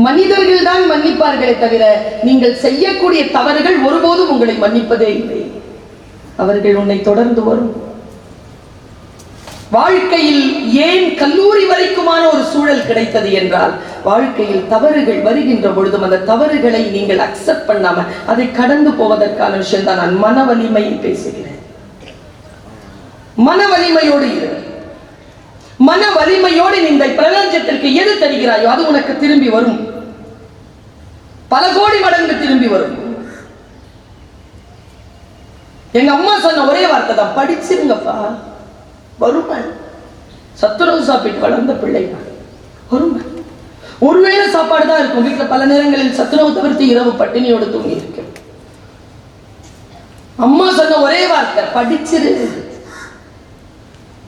மனிதர்கள் தான் மன்னிப்பார்களே தவிர நீங்கள் செய்யக்கூடிய தவறுகள் ஒருபோதும் உங்களை மன்னிப்பதே இல்லை. அவர்கள் உன்னை தொடர்ந்து வரும். வாழ்க்கையில் ஏன் கல்லூரி வரைக்குமான ஒரு சூழல் கிடைத்தது என்றால், வாழ்க்கையில் தவறுகள் வருகின்ற பொழுதும் அந்த தவறுகளை நீங்கள் அக்செப்ட் பண்ணாம அதை கடந்து போவதற்கான விஷயம் தான். நான் மன வலிமையை பேசுகிறேன். மன வலிமையோடு இரு. மன வலிமையோடு இந்த பிரபஞ்சத்திற்கு எது தருகிறாயோ அது உனக்கு திரும்பி வரும். பல கோடி மடங்கு திரும்பி வரும். எங்க அம்மா சொன்ன ஒரே வார்த்தை தான், படிச்சிருங்கப்பா, வறுமை. சத்துணவு சாப்பிட்டு வளர்ந்த பிள்ளைங்க வறுமை. ஒருவேளை சாப்பாடு தான் இருக்கும் வீட்டில். பல நேரங்களில் சத்துணவு தவிர்த்து இரவு பட்டினியோடு தூங்கி இருக்கு. அம்மா சொன்ன ஒரே வார்த்தை, படிச்சிரு.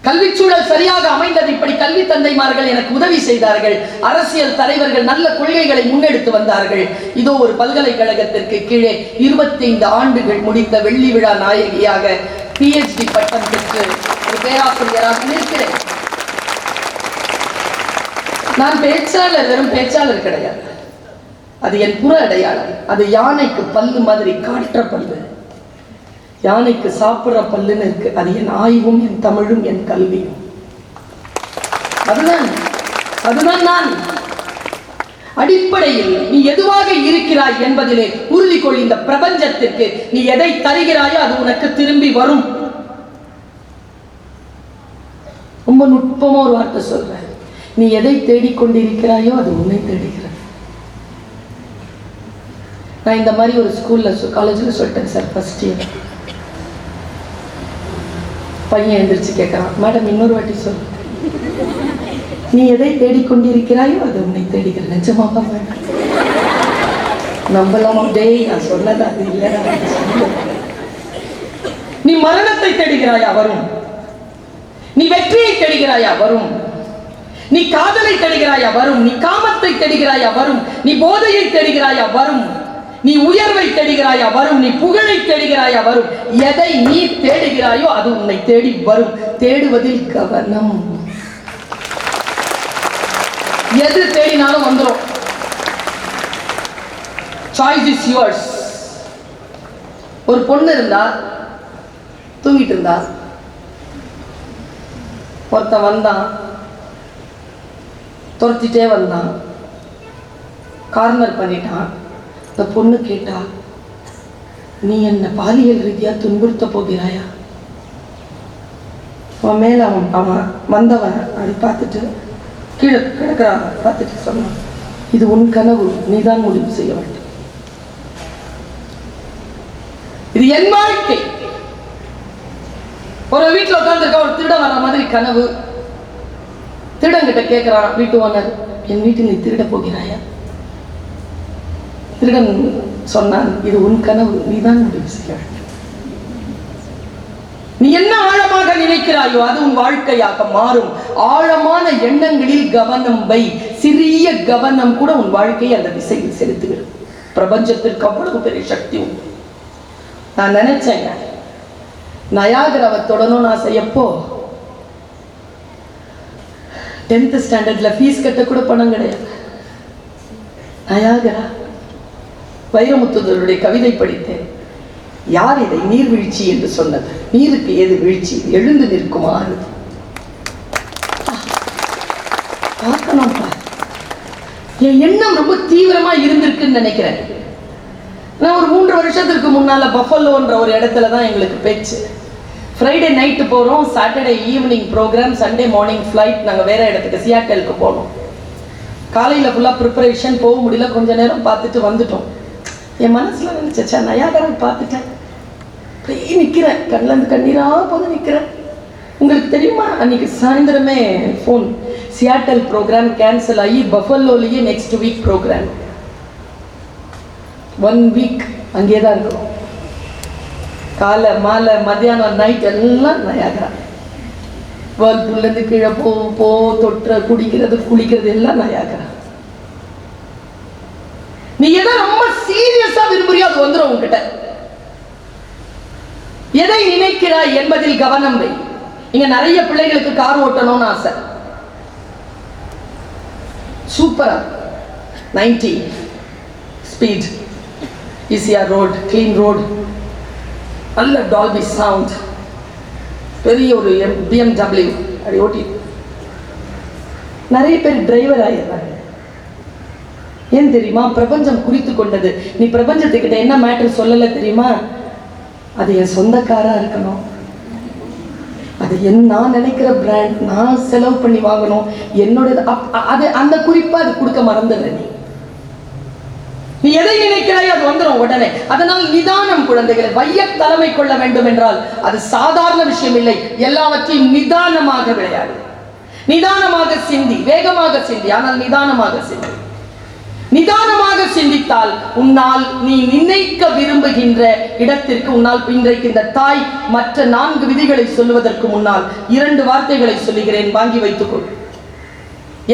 கல்விச்சூழல் சரியாக அமைந்தது. இப்படி கல்வி தந்தைமார்கள் எனக்கு உதவி செய்தார்கள். அரசியல் தலைவர்கள் நல்ல கொள்கைகளை முன்னெடுத்து வந்தார்கள். இதோ ஒரு பல்கலைக்கழகத்திற்கு கீழே 25 ஆண்டுகள் முடித்த வெள்ளி விழா நாயகியாக PhD பட்டம் பெற்று ஒரு பேராசிரியராக இருக்கிறேன். நான் பேச்சாளர், வெறும் பேச்சாளர் கிடையாது. அது என் புற அடையாளம். அது யானைக்கு பல்லு மாதிரி காட்டுற பல்லு, யானைக்கு சாப்பிடுற பல்லுன்னு இருக்கு. அது என் ஆய்வும் என் தமிழும் என் கல்வியும். அதுதான் நான். அடிப்படையில் நீ எதுவாக இருக்கிறாய் என்பதிலே உறுதி கொள். இந்த பிரபஞ்சத்திற்கு நீ எதை தருகிறாயோ அது உனக்கு திரும்பி வரும். ரொம்ப நுட்பமா ஒரு வார்த்தை சொல்றேன். நீ எதை தேடிக்கொண்டிருக்கிறாயோ அது உன்னை தேடுகிறது. நான் இந்த மாதிரி ஒரு ஸ்கூல்ல காலேஜில் சொல்லிட்டேன் சார். ஃபர்ஸ்ட் இயர் பையன் எழுந்திரிச்சு கேட்கறான், மேடம் இன்னொரு வாட்டி சொல்லு. நீ எதை தேடிக்கொண்டிருக்கிறாயோ அது உன்னை தேடுகிறது. நிஜமாக மேடம் நம்பலாமா? டேய் நான் சொன்னது அது இல்லை. நீ மரணத்தை தேடுகிறாயா? வரும். நீ வெற்றியை தேடுகிறாயா? வரும். நீ காதலை தேடுகிறாயா? வரும். நீ காமத்தை தேடுகிறாயா? வரும். நீ போதையை தேடுகிறாயா? வரும். நீ உயர்வை தேடுகிறாயா? வரும். நீ புகழை தேடுகிறாயா? வரும். எதை நீ தேடுகிறாயோ அது உன்னை தேடி வரும். தேடுவதில் கவனம். எது தேடினாலும் வந்துடும். Choice is yours. ஒரு பொண்ணு இருந்தா, தூங்கிட்டு இருந்தா, ஒருத்தன் வந்தான், துரத்திட்டே வந்தான், கார்னர் பண்ணிட்டான். இந்த பொண்ணு கேட்டா, நீ என்ன பாலியல் ரீதியா துன்புறுத்த போகிறாயா? அவன் மேல அவன் வந்தவன் அப்படி பார்த்துட்டு கீழே கிடக்கிறான் பார்த்துட்டு சொன்னான், இது உன் கனவு, நீதான் முடிவு செய்ய வேண்டும். இது என் வாழ்க்கை. ஒரு வீட்டில் உட்காந்துருக்க ஒரு திருடன் வர்ற மாதிரி கனவு. திருடங்கிட்ட கேட்கிறான் வீட்டு ஓனர், என் வீட்டில் நீ திருட போகிறாயா? திருடன் சொன்னான், இது உன் கனவு, நீதான் முடிவு செய்ய வேண்டும். நீ என்ன ஆழமாக நினைக்கிறாயோ அது உன் வாழ்க்கையாக மாறும். ஆழமான எண்ணங்களில் கவனம் வை. சிறிய கவனம் கூட உன் வாழ்க்கையை அந்த திசையில் செலுத்துகிறது. பிரபஞ்சத்திற்கு அவ்வளவு பெரிய சக்தி உண்டு. நான் நினைச்சேங்க, நயாகராவை தொடணும்னு ஆசை. எப்போ 10th ஸ்டாண்டர்ட்ல ஃபீஸ் கட்ட கூட பணம் கிடையாது. நயாகரா, வைரமுத்துவருடைய கவிதை படித்தேன். யார் இதை நீர்வீழ்ச்சி என்று சொன்னது? நீருக்கு ஏது வீழ்ச்சி? எழுந்து நிற்குமா? பார்க்கணும்ப்பா. என் எண்ணம் ரொம்ப தீவிரமா இருந்திருக்குன்னு நினைக்கிறேன். நான் ஒரு 3 வருஷத்துக்கு முன்னால பஃபலோன்ற ஒரு இடத்துல தான் எங்களுக்கு பேச்சு. ஃப்ரைடே நைட்டு போகிறோம், Saturday evening programme, Sunday morning flight. நாங்கள் வேற இடத்துக்கு சியாட்டலுக்கு போனோம். காலையில் ஃபுல்லாக ப்ரிப்பரேஷன், போக முடியல, கொஞ்ச நேரம் பார்த்துட்டு வந்துட்டோம். என் மனசில் நினச்சா, நயாகரா பார்த்துட்டேன், அப்படியே நிற்கிறேன், கண்ணிலேருந்து கண்ணீராக போது நிற்கிறேன். உங்களுக்கு தெரியுமா, அன்னைக்கு சாயந்தரமே ஃபோன், சியாட்டல் ப்ரோக்ராம் கேன்சல் ஆகி பஃபலோலேயே நெக்ஸ்ட் வீக் ப்ரோக்ராம். 1 வீக் அங்கேயே தான் இருக்கும். காலை மாலை மத்தியானம் நைட் எல்லாம் நயாகரா. வேர்ல்பூல்லேருந்து கீழே போ தொற்ற குடிக்கிறது குளிக்கிறது எல்லாம் நயாகரா. நீ எதை ரொம்ப சீரியஸா விரும்புறியோ அது வந்துடும் உங்ககிட்ட. எதை நினைக்கிறாய் என்பதில் கவனம் வை. இங்க நிறைய பிள்ளைகளுக்கு கார் ஓட்டணும்னு ஆசை. சூப்பரா 90 speed, ECR road, clean road, நல்ல டால்பி சவுண்ட், பெரிய ஒரு BMW அப்படி ஓட்டி நிறைய பேர் டிரைவர் ஆயிடுறாங்க. ஏன் தெரியுமா? பிரபஞ்சம் குறித்து கொண்டது. நீ பிரபஞ்சத்துக்கிட்ட என்ன மேட்டர் சொல்லலை தெரியுமா? அது என் சொந்த காரா இருக்கணும், அது நான் நினைக்கிற பிராண்ட், நான் செலவு பண்ணி வாங்கணும், என்னோட அது அந்த குறிப்பா அது கொடுக்க மறந்துடுற. நீ எதை நினைக்கிறாய் அது வந்துடும் உடனே. அதனால் நிதானம் குழந்தைகளை. வைய தலைமை கொள்ள வேண்டும் என்றால் அது சாதாரண விஷயம் இல்லை. எல்லாவற்றையும் நிதானமாக விளையாடு, நிதானமாக சிந்தி, வேகமாக சிந்தி, ஆனால் நிதானமாக சிந்தி. நிதானமாக சிந்தித்தால் உன்னால் நீ நினைக்க விரும்புகின்ற இடத்திற்கு உன்னால் இன்றைக்கு தாய் மற்ற 4 விதிகளை சொல்லுவதற்கு முன்னால் 2 வார்த்தைகளை சொல்லுகிறேன், வாங்கி வைத்துக்கொள்.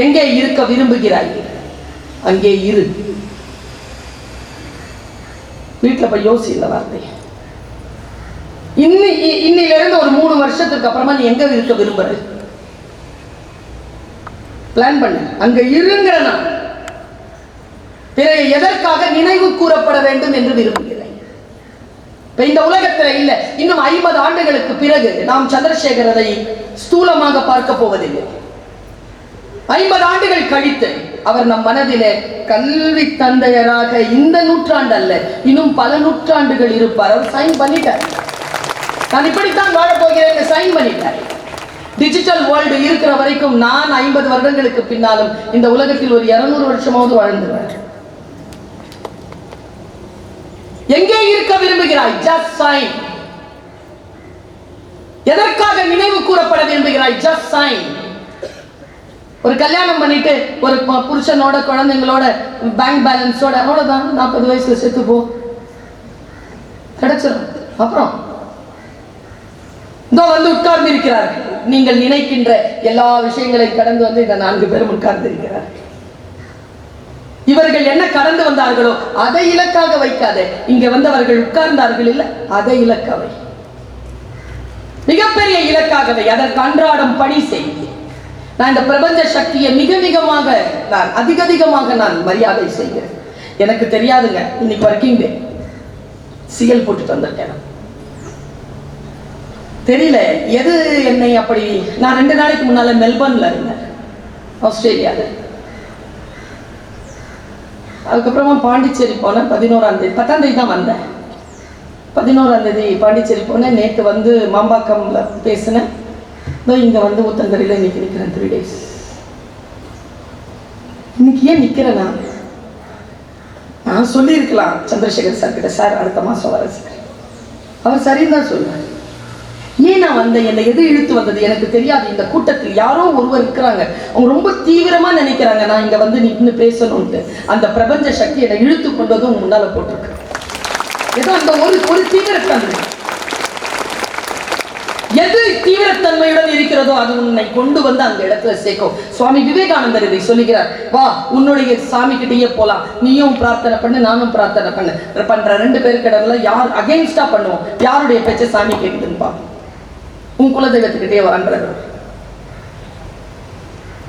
எங்கே இருக்க விரும்புகிறாய் அங்கே இரு. வீட்டில் போய் யோசி இந்த வார்த்தை. இன்னிலிருந்து ஒரு 3 வருஷத்துக்கு அப்புறமா நீ எங்க இருக்க விரும்புற? பிளான் பண்ணு. அங்க இருங்கிற நான் பிறகு எதற்காக நினைவு கூறப்பட வேண்டும் என்று விரும்புகிறேன். இந்த உலகத்தில் இல்ல, இன்னும் 50 ஆண்டுகளுக்கு பிறகு நாம் சந்திரசேகரரை ஸ்தூலமாக பார்க்க போவதில்லை. 50 ஆண்டுகள் கழித்து அவர் நம் மனதிலே கல்வி தந்தையராக இந்த நூற்றாண்டு அல்ல, இன்னும் பல நூற்றாண்டுகள் இருப்பார். அவர் சைன் பண்ணிட்டார். நான் இப்படித்தான் வாழ போகிறேன் சைன் பண்ணிட்டார். டிஜிட்டல் வேர்ல்டு இருக்கிற வரைக்கும் நான் 50 வருடங்களுக்கு பின்னாலும் இந்த உலகத்தில் ஒரு 200 வருஷமாவது வாழ்ந்துருவேன். எங்கே இருக்க விரும்புகிறாய்? Just sign. எதற்காக நினைவு கூறப்பட விரும்புகிறாய்? Just sign. ஒரு கல்யாணம் பண்ணிட்டு ஒரு புருஷனோட குழந்தைங்களோட பேங்க் பேலன்ஸோட அவ்வளவுதான் 40 வயசுல செத்து போ, கிடைச்சிடும். அப்புறம் இதோ வந்து உட்கார்ந்து இருக்கிறார்கள். நீங்கள் நினைக்கின்ற எல்லா விஷயங்களையும் கடந்து வந்து இந்த 4 பேரும் உட்கார்ந்து இருக்கிறார்கள். இவர்கள் என்ன கடந்து வந்தார்களோ அதை இலக்காக வைக்காத. இங்க வந்து அவர்கள் உட்கார்ந்தார்கள் இல்ல, அதை இலக்காவை, மிகப்பெரிய இலக்காகவே. அதற்கு அன்றாடம் பணி செய். நான் இந்த பிரபஞ்ச சக்தியை நான் அதிகமாக நான் மரியாதை செய்கிறேன். எனக்கு தெரியாதுங்க, இன்னைக்கு ஒர்க்கிங் டே, சிஎல் போட்டு வந்திருக்கேன். தெரியல எது என்னை அப்படி. நான் 2 நாளைக்கு முன்னால மெல்பர்ன்ல இருந்தேன், ஆஸ்திரேலியாவில். அதுக்கப்புறமா பாண்டிச்சேரி போனேன். 11ஆம் தேதி, 10ஆம் தேதி தான் வந்தேன். 11ஆம் தேதி பாண்டிச்சேரி போனேன். நேற்று வந்து மாம்பாக்கம்ல பேசினேன். இங்கே வந்து ஊத்தங்கரையில் இன்னைக்கு நிற்கிறேன். 3 days. இன்னைக்கு ஏன் நிற்கிறேன்னா, நான் சொல்லியிருக்கலாம் சந்திரசேகர் சார் கிட்ட, சார் அடுத்த மாதம் வர சார். அவர் சரின்னு தான் சொல்லுவார். ஏன் நான் வந்தேன், என்னை எது இழுத்து வந்தது எனக்கு தெரியாது. இந்த கூட்டத்தில் யாரோ ஒருவர் இருக்கிறாங்க, அவங்க ரொம்ப தீவிரமா நினைக்கிறாங்க நான் இங்க வந்து நின்று பேசணும்ட்டு. அந்த பிரபஞ்ச சக்தி என்னை இழுத்து கொண்டு வந்து உங்க முன்னால போட்டிருக்கு. ஏதோ அந்த ஒரு தீவிரத்தன்மை, எது தீவிரத்தன்மையுடன் இருக்கிறதோ அது உன்னை கொண்டு வந்து அந்த இடத்துல சேர்க்கும். சுவாமி விவேகானந்தர் இதை சொல்லுகிறார். வா, உன்னுடைய சாமி கிட்டேயே போலாம், நீயும் பிரார்த்தனை பண்ணு, நானும் பிரார்த்தனை பண்ற 2 பேருக்கு இடத்துல யார் அகைன்ஸ்டா பண்ணுவோம், யாருடைய பேச்சை சாமி கேட்குதுன்னு பார்ப்போம். உன் குலதெய்வத்துக்கிட்டே வராங்கிறது.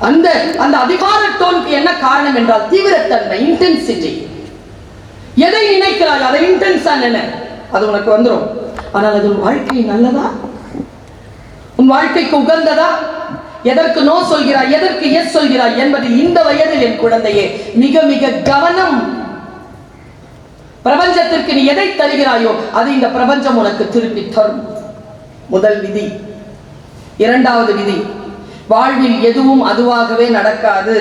அந்த அந்த அதிகார டோனுக்கு என்ன காரணம் என்றால் தீவிரத்தன்மை, இன்டென்சிட்டி. எதை நினைக்கிறாய் அதை இன்டென்ஸா நினை, அது உனக்கு வந்துடும். ஆனால் அது உன் வாழ்க்கை நல்லதா, உன் வாழ்க்கைக்கு உகந்ததா, எதற்கு நோ சொல்கிறாய், எதற்கு எஸ் சொல்கிறாய் என்பது இந்த வயதில் என் குழந்தையே மிக மிக கவனம். பிரபஞ்சத்திற்கு நீ எதை தருகிறாயோ அது இந்த பிரபஞ்சம் உனக்கு திருப்பி தரும். முதல் விதி. 2வது விதி, வாழ்வில் எதுவும் அதுவாகவே நடக்காது.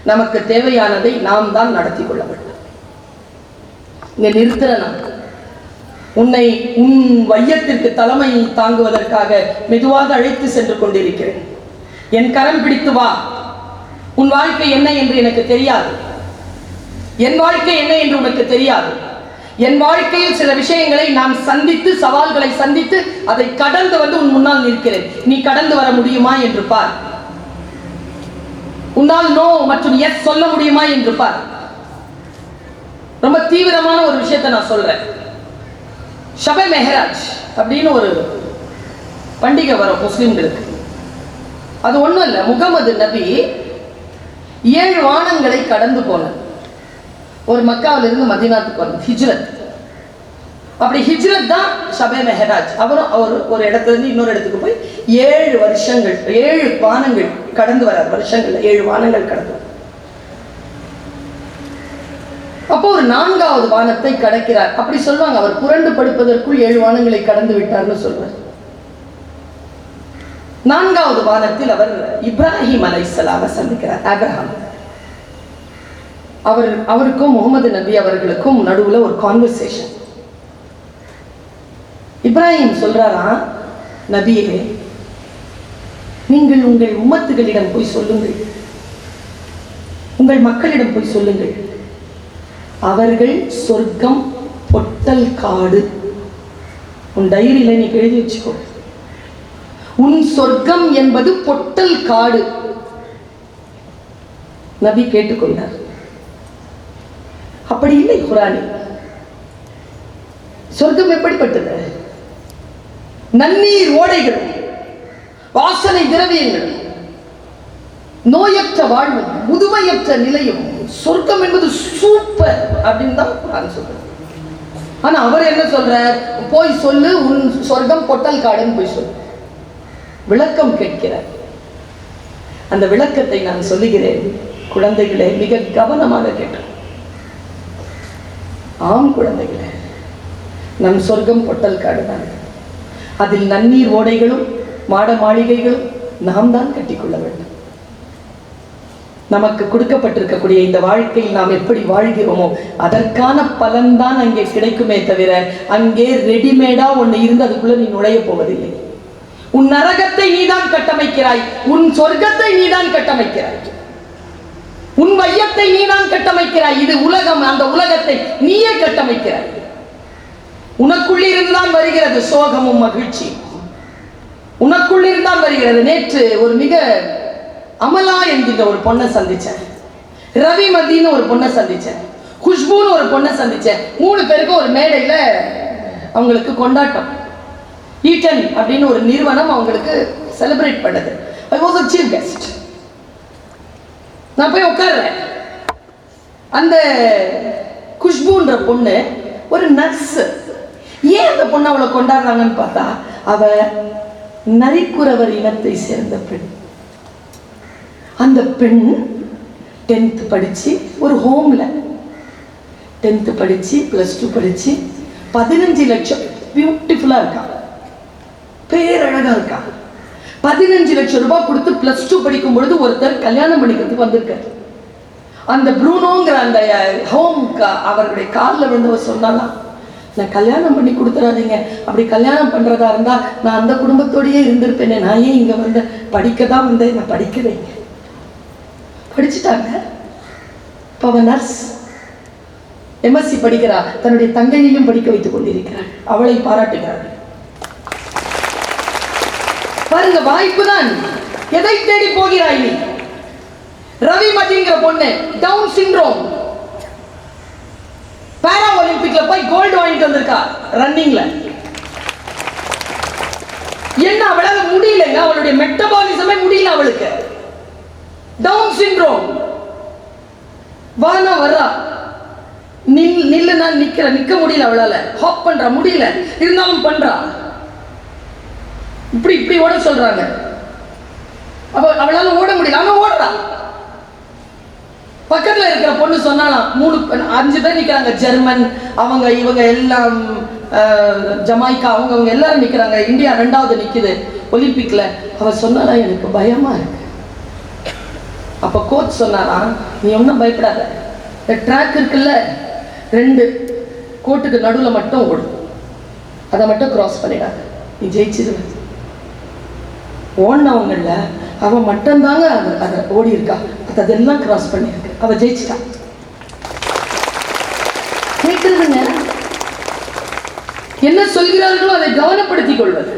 நமக்கு தேவையானதை நாம் தான் நடத்தி கொள்ள வேண்டும். இங்க நிறுத்துறேன். உன்னை உன் வையத்திற்கு தலைமை தாங்குவதற்காக மெதுவாக அழைத்து சென்று கொண்டிருக்கிறேன். என் கரம் பிடித்து வா. உன் வாழ்க்கை என்ன என்று எனக்கு தெரியாது, என் வாழ்க்கை என்ன என்று உனக்கு தெரியாது. என் வாழ்க்கையில் சில விஷயங்களை நான் சந்தித்து, சவால்களை சந்தித்து அதை கடந்து வந்து உன் முன்னால் நிற்கிறேன். நீ கடந்து வர முடியுமா என்று பார். உன்னால் நோ மற்றும் எஸ் சொல்ல முடியுமா என்று பார். ரொம்ப தீவிரமான ஒரு விஷயத்தை நான் சொல்றேன். ஷபே மெஹராஜ் அப்படின்னு ஒரு பண்டிகை வரும் முஸ்லிம்களுக்கு. அது ஒண்ணும் இல்லை, முகமது நபி 7 வானங்களை கடந்து போனார். ஒரு மக்காவிலிருந்து மதீனாவுக்கு வரும் ஹிஜ்ரத். அப்படி ஹிஜ்ரத் தான் ஷபே மெஹராஜ். அவர் ஒரு இடத்துல இருந்து இன்னொரு இடத்துக்கு போய் 7 வருஷங்கள் 7 வானங்கள் கடந்து வரார். வருஷங்கள்ல 7 வானங்கள் கடந்து. அப்போ ஒரு 4வது வானத்தை கடக்கிறார். அப்படி சொல்லுவாங்க, அவர் புரண்டு படுப்பதற்குள் 7 வானங்களை கடந்து விட்டார்னு சொல்வார். 4வது வானத்தில் அவர் இப்ராஹிம் அலைஹிஸ்ஸலாமை சந்திக்கிறார். ஆபிரகாம். அவருக்கும் முகமது நபி அவர்களுக்கும் நடுவுல ஒரு கான்வர்சேஷன். இப்ராஹிம் சொல்றாரா, நபியே, நீங்கள் உங்கள் உம்மத்துகளிடம் போய் சொல்லுங்கள், உங்கள் மக்களிடம் போய் சொல்லுங்கள், அவர்கள் சொர்க்கம் பொட்டல் காடு. உன் டைரியில நீ எழுதி வச்சுக்கோ, உன் சொர்க்கம் என்பது பொட்டல் காடு. நபி கேட்டுக்கொண்டார். அப்படி இல்லை குர்ஆனில். சொர்க்கம் எப்படிப்பட்டது? நன்னீர் ஓடைகள், வாசனை திரவியங்கள், நோயற்ற வாழ்வும் முதுமையற்ற நிலையும். சொர்க்கம் என்பது சூப்பர் அப்படின்னு தான் குர்ஆன் சொல்றது. ஆனா அவர் என்ன சொல்றார்? போய் சொல்லு, உன் சொர்க்கம் பொட்டல் காடுன்னு போய் சொல்லு. விளக்கம் கேட்கிறார். அந்த விளக்கத்தை நான் சொல்லுகிறேன். குழந்தைகளை மிக கவனமாக கேட்டோம். ஆம் குழந்தைகளே, நம் சொர்க்கம் பொட்டல் காடு தான். அதில் நன்னீர் ஓடைகளும் மாட மாளிகைகளும் நாம் தான் கட்டிக்கொள்ள வேண்டும். நமக்கு கொடுக்கப்பட்டிருக்கக்கூடிய இந்த வாழ்க்கையில் நாம் எப்படி வாழ்கிறோமோ அதற்கான பலன்தான் அங்கே கிடைக்குமே தவிர அங்கே ரெடிமேடா ஒண்ணு இருந்து அதுக்குள்ள நீ நுழைய போவதில்லை. உன் நரகத்தை நீதான் கட்டமைக்கிறாய், உன் சொர்க்கத்தை நீதான் கட்டமைக்கிறாய், உன் வையத்தை நீதான் கட்டமைக்கிறாய். இது உலகம், அந்த உலகத்தை நீயே கட்டமைக்கிறாய். உனக்குள்ளிருந்துதான் வருகிறது சோகமும் மகிழ்ச்சி, உனக்குள்ளிருந்தான் வருகிறது. நேற்று ஒரு மிக அமலா என்கின்ற ஒரு பொண்ணை சந்திச்சேன், ரவி மதின்னு ஒரு பொண்ணை சந்திச்சேன், குஷ்புன்னு ஒரு பொண்ணை சந்திச்சேன். 3 பேருக்கு ஒரு மேடையில அவங்களுக்கு கொண்டாட்டம். ஈட்டன் அப்படின்னு ஒரு நிறுவனம் அவங்களுக்கு செலிப்ரேட் பண்ணது. I was a chief guest. நான் போய் உட்கார்றேன். அந்த குஷ்புன்ற பொண்ணு ஒரு நர்ஸ். ஏன் அந்த பொண்ணு அவளை கொண்டாடுறாங்கன்னு பார்த்தா, அவ நரிக்குறவர் இனத்தை சேர்ந்த பெண். அந்த பெண் 10th படிச்சு ஒரு ஹோம்ல 10th படிச்சு +2 படிச்சு 15 லட்சம், பியூட்டிஃபுல்லா இருக்கா, பேரழகா இருக்கா. 15 லட்சம் ரூபாய் கொடுத்து +2 படிக்கும் பொழுது ஒருத்தர் கல்யாணம் பண்ணிக்கிறதுக்கு வந்திருக்காரு. அந்த ப்ரூனோங்கிற அந்த ஹோம் அவர்களுடைய காலில் விழுந்தவர் சொன்னாலாம், நான் கல்யாணம் பண்ணி கொடுத்துறாதீங்க, அப்படி கல்யாணம் பண்றதா இருந்தா நான் அந்த குடும்பத்தோடயே இருந்திருப்பேனே, நான் ஏன் இங்க வந்தேன், படிக்க தான் வந்தேன், நான் படிக்க வைங்க. படிச்சுட்டாங்க. இப்போ அவன் நர்ஸ், MSc படிக்கிறார், தன்னுடைய தங்கையையும் படிக்க வைத்துக் கொண்டிருக்கிறார். அவளை பாராட்டுகிறார். பாருங்க, வாய்ப்பு தான். எதை தேடி போகிறாய் நீ? ரவிமதிங்கிற பொண்ணு டவுன் சிண்ட்ரோம், பாரா ஒலிம்பிக்ல போய் கோல்டு வாங்கிட்டு வந்திருக்கா ரன்னிங்ல. என்ன அவளால முடியலங்க, அவளுடைய மெட்டபாலிசமே முடியல அவளுக்கு. Down syndrome. வானா வர்றா, நில்லுனா நிக்க முடியல அவளால, ஹாப் பண்றா முடியல, இருந்தாலும் பண்றா. இப்படி ஓட சொல்றாங்க, அவளால ஓட முடியல, ஆனா ஓடுறா. பக்கத்துல இருக்கிற பொண்ணு சொன்னாலாம், 5 பேர் நிக்கிறாங்க, ஜெர்மன், அவங்க இவங்க எல்லாம், ஜமாய்க்கா, அவங்க எல்லாரும் நிக்கிறாங்க, இந்தியா 2வது நிக்குது ஒலிம்பிக்ல. அவ சொன்னாலாம், எனக்கு பயமா இருக்கு. அப்ப கோச் சொன்னாரா, நீ ஒன்னும் பயப்படாத, இந்த ட்ராக் இருக்குல்ல, 2 கோட்டுக்கு நடுவுல மட்டும் ஓடும், அதை மட்டும் கிராஸ் பண்ணிடாத, நீ ஜெயிச்சிருவ. ஓடினவங்கல்ல அவ மட்டும்தாங்க அதை ஓடி இருக்கா, அதெல்லாம் கிராஸ் பண்ணிருக்கு, அவ ஜெயிச்சிட்டா. கேட்குறதுங்க, என்ன சொல்கிறார்களோ அதை கவனப்படுத்திக் கொள்வது.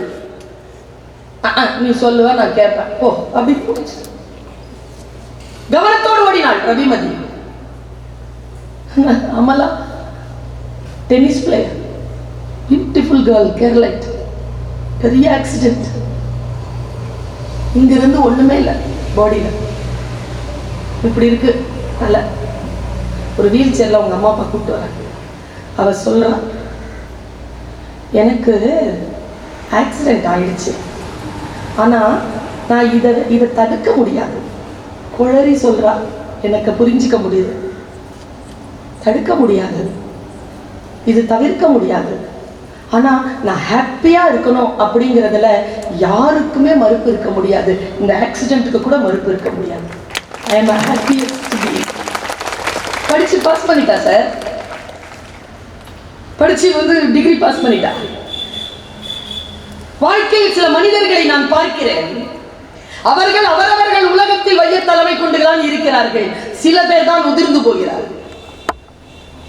நீ சொல்லுவ, நான் கேட்பேன், ஓ அப்படி போச்சு. கவனத்தோடு ஓடினாள் Ravimathi. Amala tennis player, beautiful girl, Keralite, பெரிய ஆக்சிடென்ட், இங்கிருந்து ஒண்ணுமே இல்லை பாடியில, இப்படி இருக்கு தலை. ஒரு வீல் சேர்ல அவங்க அம்மா அப்பா கூப்பிட்டு வர, அவ சொல்றான், எனக்கு ஆக்சிடென்ட் ஆயிடுச்சு, ஆனா நான் இதை தடுக்க முடியாது. குழறி சொல்றா, எனக்கு புரிஞ்சுக்க முடியுது, தடுக்க முடியாது, இது தவிர்க்க முடியாது, ஆனா நான் ஹாப்பியா இருக்கணும் அப்படிங்கிறதுல யாருக்குமே மறுப்பு இருக்க முடியாது. இந்த ஆக்சிடென்ட்டுக்கு கூட மறுப்பு இருக்க முடியாது. ஐ அம் ஹாப்பியஸ்ட் பீயிங். படிச்சு பாஸ் பண்ணிட்டா சார், படிச்சு டிகிரி பாஸ் பண்ணிட்டா. வாழ்க்கையில் சில மனிதர்களை நான் பார்க்கிறேன், அவர்கள் அவரவர்கள் உலகத்தில் வைய தலைமை கொண்டுதான் இருக்கிறார்கள். சில பேர் தான் உதிர்ந்து போகிறார்கள்.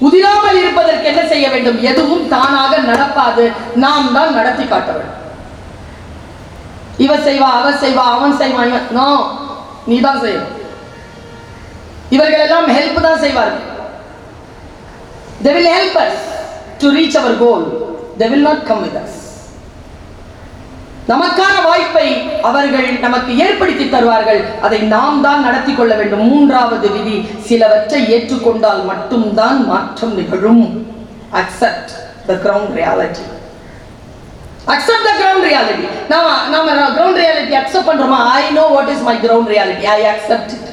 உதிராமல் இருப்பதற்கு என்ன செய்ய வேண்டும்? எதுவும் தானாக நடப்பாது, நாம் தான் நடத்தி காட்ட வேண்டும். இவ செய்வா, அவ செய்வா, அவன் செய்வான், நோ, நீ தான் செய்யணும். இவர்கள் எல்லாம் ஹெல்ப் தான் செய்வார்கள். They will help us to reach our goal. They will not come with us. நமக்கான வாய்ப்பை அவர்கள் நமக்கு ஏற்படுத்தி தருவார்கள், அதை நாம் தான் நடத்தி கொள்ள வேண்டும். 3வது விதி, சிலவற்றை ஏற்றுக்கொண்டால் மட்டும்தான் மாற்றம் நிகழும். Accept the ground reality. Accept the ground reality. நாம ground reality accept பண்றோமா? I know what is my ground reality. I accept it.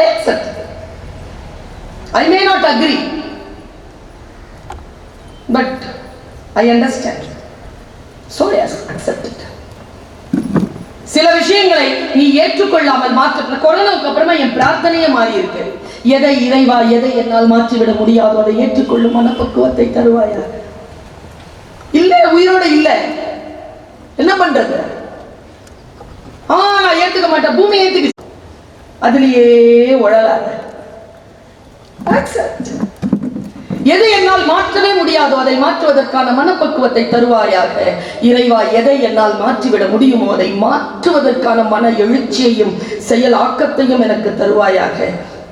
I accept it. I may not agree, but I understand. So yes, accept it. சில விஷயங்களை நீ ஏற்றுக்கொள்ளாமல் மாற்ற. கொரோனாவுக்கு அப்புறமா என் பிரார்த்தனையே மாறி இருக்கு. எதை இறைவா, எதை என்னால் மாற்றிவிட முடியாதோ அதை ஏற்றுக்கொள்ளும் மனப்பக்குவத்தை தருவாயா. இல்ல, உயிரோட இல்ல, என்ன பண்றது? நான் ஏத்துக்க மாட்டேன், பூமி ஏத்துக்கு, அதுலயே உழலாத. Accept. எதை என்னால் மாற்றவே முடியாதோ அதை மாற்றுவதற்கான மனப்பக்குவத்தை தருவாயாக. இறைவா, எதை என்னால் மாற்றிவிட முடியுமோ அதை மாற்றுவதற்கான மன எழுச்சியையும் செயல் ஆக்கத்தையும் எனக்கு தருவாயாக.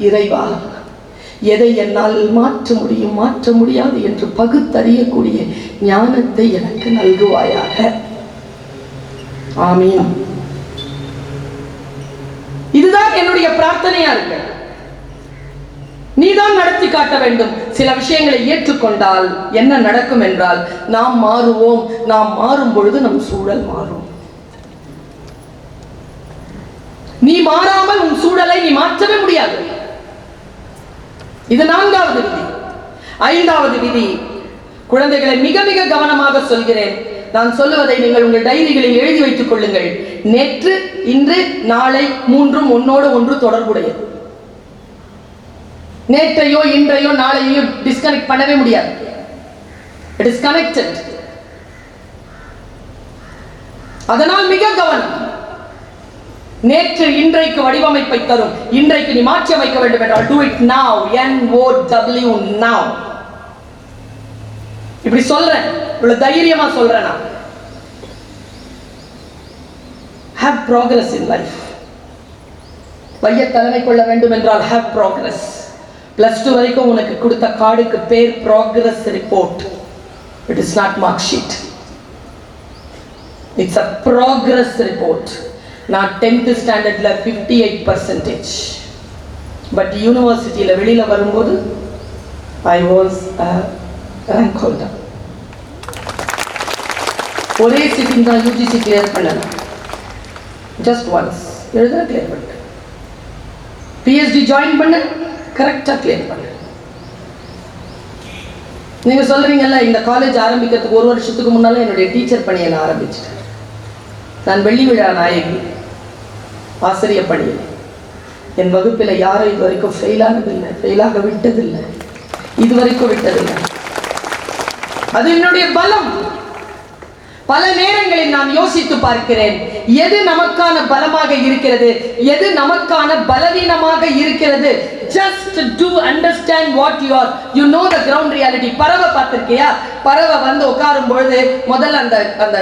இறைவா, எதை என்னால் மாற்ற முடியும், மாற்ற முடியாது என்று பகுத்தறியக்கூடிய ஞானத்தை எனக்கு நல்குவாயாக. ஆமீன். இதுதான் என்னுடைய பிரார்த்தனையா இருக்கு. நீதான் நடத்தி காட்ட வேண்டும். சில விஷயங்களை ஏற்றுக்கொண்டால் என்ன நடக்கும் என்றால், நாம் மாறுவோம். நாம் மாறும் பொழுது நம் சூழல் மாறும். நீ மாறாமல் உன் சூழலை நீ மாற்றவே முடியாது. இது 4வது விதி. 5வது விதி, குழந்தைகளை மிக மிக கவனமாக சொல்கிறேன். நான் சொல்லுவதை நீங்கள் உங்கள் டைரிகளில் எழுதி வைத்துக் கொள்ளுங்கள். நேற்று, இன்று, நாளை மூன்றும் ஒன்னோடு ஒன்று தொடர்புடையது. நேற்றையோ இன்றையோ நாளையோ டிஸ்கனெக்ட் பண்ணவே முடியாது. It is connected. அதனால் மிக கவனம். நேற்று இன்றைக்கு வடிவமைப்பை தரும். இன்றைக்கு நீ மாற்றி அமைக்க வேண்டும் என்றால் do it now. NOW now. இப்படி சொல்றேன், இவ்வளவு தைரியமா சொல்றேன். நான் have progress in life. வைய தலைமை கொள்ள வேண்டும் என்றால் have progress. +2 வரைக்கும் உனக்கு கொடுத்த கார்டுக்கு பேர் progress report. It is not mark sheet. It's a progress report. நான் 10th ஸ்டாண்டர்ட்ல 58%. பட் யூனிவர்சிட்டியில வெளியில வரும்போது I was a rank holder. ஒரே சிட்டிங் தான் யூஜிசி கிளியர் பண்ணல. ஜஸ்ட் ஒன்ஸ் எழுத கிளியர் பண்ண. பிஎஸ்டி ஜாயின் பண்ண கரெக்டா கிளியர் பண்ண. நீங்க சொல்றீங்கல்ல, இந்த காலேஜ் ஆரம்பிக்கிறதுக்கு 1 வருஷத்துக்கு முன்னால என்னுடைய டீச்சர் பணியை நான் ஆரம்பிச்சிட்டேன். நான் வெள்ளி விழா நாயகி, ஆசிரியர் பணியில். என் வகுப்பில் யாரும் இது வரைக்கும் ஃபெயிலானதில்லை, ஃபெயிலாக விட்டதில்லை, இதுவரைக்கும் விட்டதில்லை. அது என்னுடைய பலம். பல நேரங்களில் நான் யோசித்து பார்க்கிறேன், எது நமக்கான பலமாக இருக்கிறது, எது நமக்கான பலவீனமாக இருக்கிறது. Just do understand what you are. You know the ground reality. பறவை பார்த்திருக்கியா? பறவை வந்து உட்காரும் பொழுது முதல்ல அந்த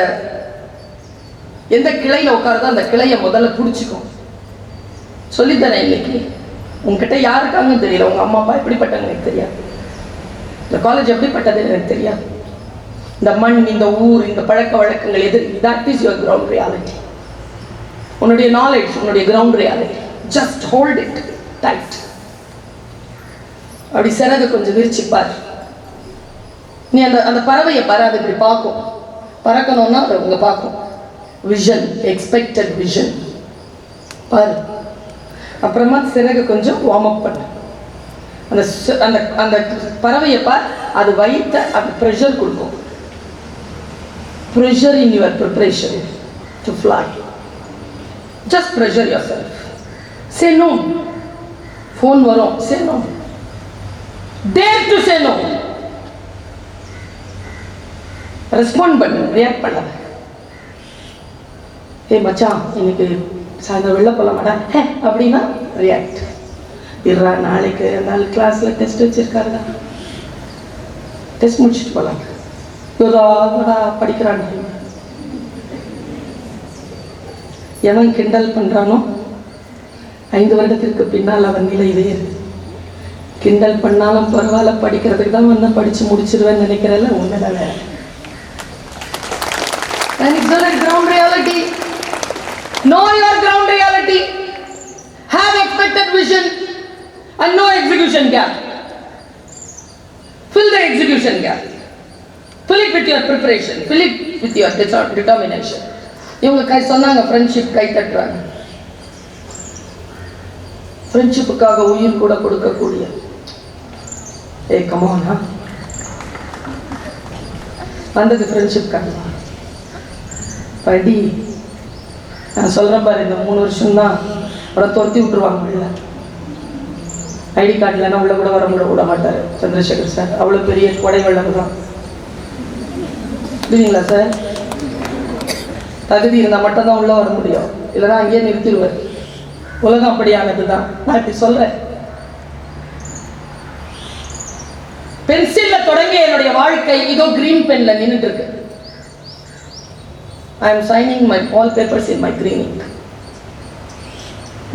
எந்த கிளையில உட்காருதோ அந்த கிளையை முதல்ல பிடிச்சிக்கும். சொல்லித்தரேன் இன்னைக்கு. உங்ககிட்ட யாருக்காங்கன்னு தெரியல. உங்க அம்மா அப்பா எப்படிப்பட்டவங்க எனக்கு தெரியாது. இந்த காலேஜ் எப்படிப்பட்டது எனக்கு தெரியாது. இந்த மண், இந்த ஊர், இந்த பழக்க வழக்கங்கள் எது, that is your ground reality. உன்னுடைய knowledge, உன்னுடைய ground reality. Just hold it tight. அப்படி சிறகு கொஞ்சம் விரிச்சுப்பார். நீ அந்த பறவையை பாரு, அது இப்படி பார்க்கும். பறக்கணும்னா அதை உங்க பார்க்கும். விஷன், எக்ஸ்பெக்டட் விஷன் பாரு. அப்புறமா சிறகு கொஞ்சம் வார்ம் அப் பண்ணு. அந்த அந்த பறவையை பார், அது வைத்த அந்த ப்ரெஷர் கொடுக்கும். Pressure in your preparation to fly. Just pressure yourself. Say no. Phone varum, say no. Dare to say no. Respond பண்ணு, react பண்ணாத. ஏய் மச்சான், இன்னைக்கு சாயந்தரம் வெளில போலாமாடா அப்படின்னா ரியாக்ட். இருறா, நாளைக்கு நாலு கிளாஸ்ல டெஸ்ட் வச்சிருக்காருடா, டெஸ்ட் முடிச்சுட்டு போலாம். படிக்கிறான். எவன் கிண்டல் பண்றானோ 5 வருடத்திற்கு பின்னால் அவன் நிலை இதே இருக்கு. கிண்டல் பண்ணாலும் பரவாயில்ல, படிக்கிறதுக்கு தான் வந்து படிச்சு முடிச்சிருவேன்னு நினைக்கிறேன்ல, உண்மைதான் வேற. Ground reality. Know your ground reality. Have expected vision and no execution gap. Fill the execution gap. Fill it with your preparation. Fill it with your determination. இவங்க சொன்னாங்க ஃப்ரெண்ட்ஷிப் கை தட்டுறாங்க. ஃப்ரெண்ட்ஷிப்புக்காக உயிர் கூட கொடுக்கக்கூடிய கமானா வந்தது ஃப்ரெண்ட்ஷிப் காரணமா படி. நான் சொல்றேன் பாரு, இந்த 3 வருஷம் தான் அவரை துரத்தி விட்டுருவாங்க. இல்லை ஐடி கார்டு இல்லைன்னா உள்ள கூட வர விட மாட்டாரு சந்திரசேகர் சார். அவ்வளோ பெரிய கொடை வெள்ளம் தான். புரியுதுங்களா சார்? தகுதி இருந்தால் மட்டும்தான் உள்ள வர முடியும், இல்லைன்னா அங்கேயே நிறுத்திடுவார். உலகம் அப்படியானது தான். நான் இப்படி சொல்றேன். பென்சில்ல தொடங்கிய என்னுடைய வாழ்க்கை இதோ கிரீன் பென்ல நின்றுட்டு இருக்கு. I am signing my all papers in my green ink.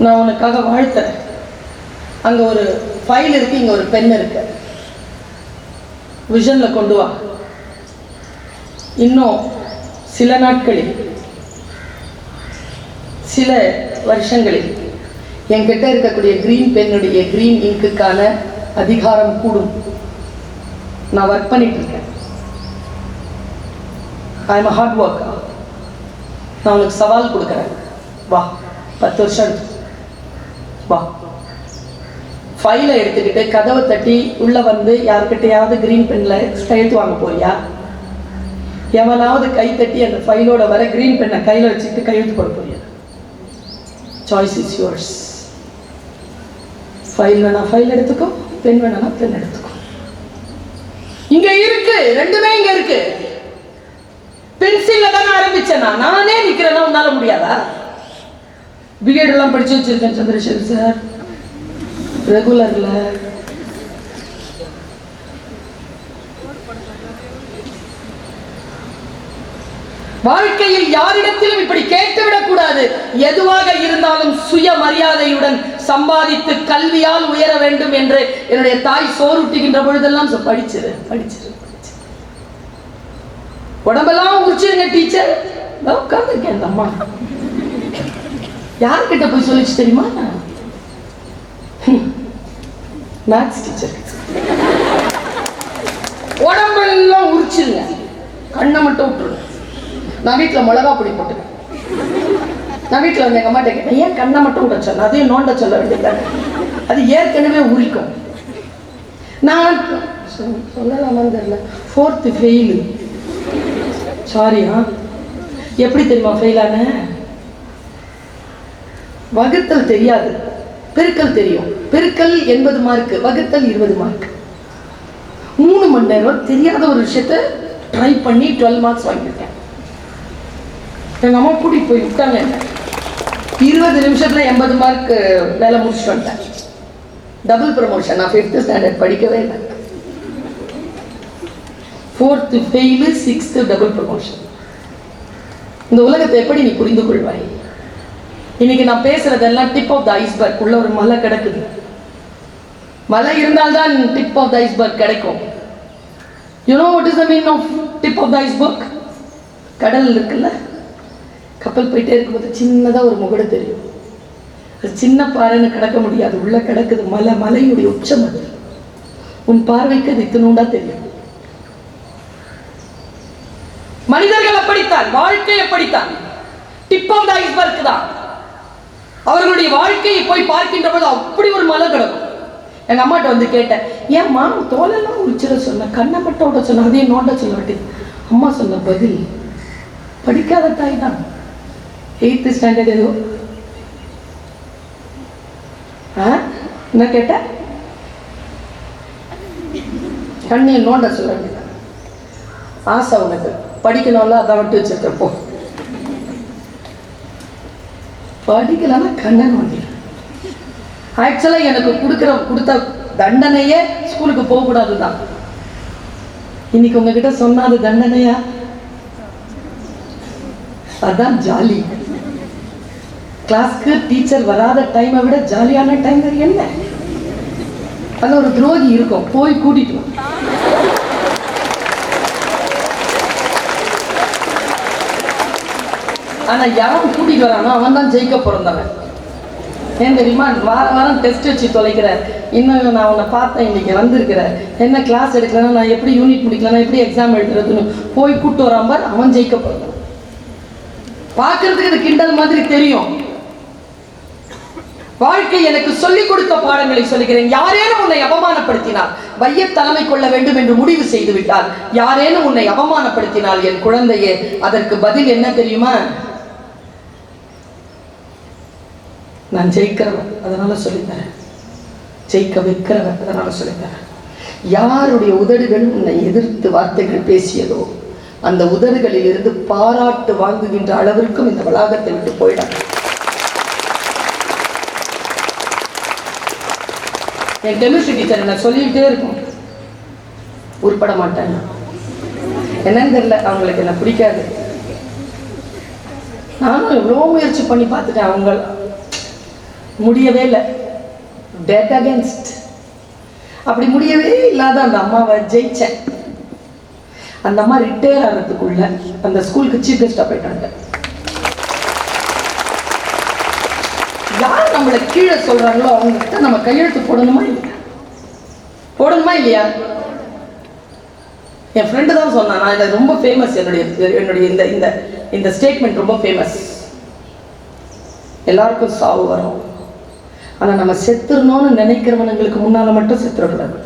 நான் உனக்காக வாழ்த்துறேன். அங்க ஒரு ஃபைல் இருக்கு, இங்க ஒரு பென் இருக்கு. விஷன்ல கொண்டு வா. இன்னும் சில நாட்களில், சில வருஷங்களில் என்கிட்ட இருக்கக்கூடிய கிரீன் பென்னுடைய கிரீன் இங்குக்கான அதிகாரம் கூடும். நான் ஒர்க் பண்ணிட்டு இருக்கேன். I am a hard worker. நான் உனக்கு சவால் கொடுக்குறேன். வா, 10 வருஷம் எடுத்து வா. ஃபைலை எடுத்துக்கிட்டு கதவை தட்டி உள்ளே வந்து யாருக்கிட்டையாவது க்ரீன் பென்னில் கையெழுத்து வாங்க போறியா? எவனாவது கை தட்டி அந்த ஃபைலோட வர க்ரீன் பென்னை கையில் வச்சுக்கிட்டு கையெழுத்து போட போறியா? Choice is yours. ஃபைல் வேணா ஃபைல் எடுத்துக்கோ, பென் வேணா பென் எடுத்துக்கோ. இங்க இருக்கு, ரெண்டுமே இங்க இருக்கு. பென்சில்ல தானே ஆரம்பிச்சேன், நானே நிக்கிறேன்னா உன்னால முடியாதா? பிஎட் எல்லாம் படிச்சு வச்சிருக்கேன் சந்திரசேகர் சார், ரெகுலர்ல. வாழ்க்கையில் யாரிடத்திலும் இப்படி கேட்டுவிடக் கூடாது. எதுவாக இருந்தாலும் சுய மரியாதையுடன் சம்பாதித்து கல்வியால் உயர வேண்டும் என்று என்னுடைய தாய் சோறுட்டுகின்ற பொழுதெல்லாம் படிச்சிரு படிச்சிரு உடம்பெல்லாம் உரிச்சிருங்க டீச்சர். உட்கார்ந்துருக்கேன். அந்த அம்மா யார்கிட்ட போய் சொல்லிச்சு தெரியுமா? Maths teacher. உடம்பெல்லாம் உரிச்சிருங்க, கண்ணை மட்டும் விட்டுருங்க. நான் வீட்டில் மிளகா பொடி போட்டுருக்கேன். நான் வீட்டில் வந்து எங்கள் அம்மாட்ட கேட்டேன், ஏன் கண்ணை மட்டும் விட சொன்னேன், அதையும் நோண்ட சொல்ல வேண்டியதானே, அது ஏற்கனவே உரிக்கும். நான் சொல்லலாமான்னு தெரியல, 4th ஃபெயிலு. சாரியா, எப்படி தெரியுமா ஃபெயிலான? வகுத்தல் தெரியாது, பெருக்கல் தெரியும். பெருக்கல் 80 மார்க்கு, வகுத்தல் 20 மார்க். 3 மணி நேரம் தெரியாத ஒரு விஷயத்த ட்ரை பண்ணி 12 மார்க்ஸ் வாங்கியிருக்கேன். எங்கள் அம்மா கூட்டிகிட்டு போய் விட்டாங்க. 20 நிமிஷத்துல 80 மார்க் வேலை முடிச்சுட்டு வந்துட்டேன். Double promotion. நான் 5th ஸ்டாண்டர்ட் படிக்கவே இல்லை. 4th fail, 6th double promotion. இந்த உலகத்தை எப்படி நீ புரிந்து கொள்வாய்? இன்னைக்கு நான் பேசுறதெல்லாம் டிப் ஆஃப் த ஐஸ்பர்க். உள்ள ஒரு மலை கிடக்குது. மலை இருந்தால்தான் டிப் ஆஃப் த ஐஸ்பர்க் கிடைக்கும். You know what is the meaning of tip of the iceberg? கடல் இருக்குல்ல, கப்பல் போயிட்டே இருக்கும்போது சின்னதாக ஒரு முகடு தெரியும். அது சின்ன பாறைன்னு கிடக்க முடியாது, உள்ள கிடக்குது மலை. மலையுடைய உச்சம் அது. உன் பார்வைக்கு அது இத்தினூண்டா தெரியும். மனிதர்கள் அப்படித்தான், வாழ்க்கை அப்படித்தான். டிப் ஆஃப் த ஐஸ்பர்க் தான். அவர்களுடைய வாழ்க்கையை போய் பார்க்கின்ற போது அப்படி ஒரு மலை கிடக்கும். எங்க அம்மாட்ட வந்து கேட்டேன், ஏம்மா தோலெல்லாம் உரிச்சிட சொன்ன, கண்ணை மட்டும் விட சொன்ன, அதையும் நோண்ட சொல்ல வேண்டியது. அம்மா சொன்ன பதில், படிக்காத தாய் தான். 8th ஸ்டாண்டர்ட் ஏதோ. என்ன கேட்ட? கண்ணியை நோண்ட சொல்ல வேண்டியது. ஆசை உனக்கு, படிக்கணும்ல, அதை விட்டு வச்சிருக்கப்போ. படிக்கலன்னா கண்ணை நோண்டி. ஆக்சுவலாக எனக்கு கொடுத்த தண்டனையே ஸ்கூலுக்கு போகக்கூடாது தான். இன்னைக்கு உங்ககிட்ட சொன்னா அது தண்டனையா? அதான் ஜாலி. கிளாஸ்க்கு டீச்சர் வராத டைமை விட ஜாலியான டைம் என்ன? அது ஒரு துரோகி இருக்கும், போய் கூட்டிட்டு. ஆனா யாரும் கூட்டிட்டு வரானோ அவன் தான் ஜெயிக்க பிறந்தவன். ஏன் தெரியுமா? வாரம் டெஸ்ட் வச்சு தொலைக்கிறேன். இன்னும் நான் உன்னை பார்த்தேன், இன்னைக்கு வந்திருக்கிறேன், என்ன கிளாஸ் எடுக்கலன்னா, நான் எப்படி யூனிட் முடிக்கலன்னா, எப்படி எக்ஸாம் எழுதுறதுன்னு போய் கூட்டு வராம அவன் ஜெயிக்க பிறந்தவன். பார்க்கறதுக்கு இது கிண்டல் மாதிரி தெரியும். வாழ்க்கை எனக்கு சொல்லிக் கொடுத்த பாடங்களை சொல்லுகிறேன். யாரேனும் உன்னை அவமானப்படுத்தினால், வைய தலைமை கொள்ள வேண்டும் என்று முடிவு செய்து விட்டால், யாரேனும் உன்னை அவமானப்படுத்தினால் என் குழந்தையே, அதற்கு பதில் என்ன தெரியுமா? நான் ஜெயிக்கிறவன், அதனால சொல்லித்தரேன். ஜெயிக்க வைக்கிறவன், அதனால சொல்லித்தரேன். யாருடைய உதடுகள் உன்னை எதிர்த்து வார்த்தைகள் பேசியதோ அந்த உதடுகளில் இருந்து பாராட்டு வாங்குகின்ற அளவிற்கும் இந்த வளாகத்தை விட்டு போயிடாது. என் கெமிஸ்ட்ரி டீச்சர் என்ன சொல்லிக்கிட்டே இருக்கும், உருப்பட மாட்டேன். என்னன்னு தெரியல, அவங்களுக்கு என்ன பிடிக்காது. நானும் எவ்வளோ முயற்சி பண்ணி பார்த்துட்டேன், அவங்க முடியவே இல்லை. Dead against. அப்படி முடியவே இல்லாத அந்த அம்மாவை ஜெயிச்சேன். அந்த அம்மா ரிட்டையர் ஆகிறதுக்குள்ள அந்த ஸ்கூலுக்கு சீஃப் கெஸ்டா போயிட்டாங்க. யார் நம்மளை கீழே சொல்றாங்களோ அவங்க கிட்ட நம்ம கையெழுத்து போடணுமா இல்லையா? போடணுமா இல்லையா? என் ஃப்ரெண்டு தான் சொன்னான், நான் இது ரொம்ப ஃபேமஸ், என்னுடைய இந்த ஸ்டேட்மெண்ட் ரொம்ப ஃபேமஸ். எல்லாருக்கும் சாவு வரும், ஆனா நம்ம செத்துறணும்னு நினைக்கிறவனுங்களுக்கு முன்னால மட்டும் செத்துறக்கூடாது.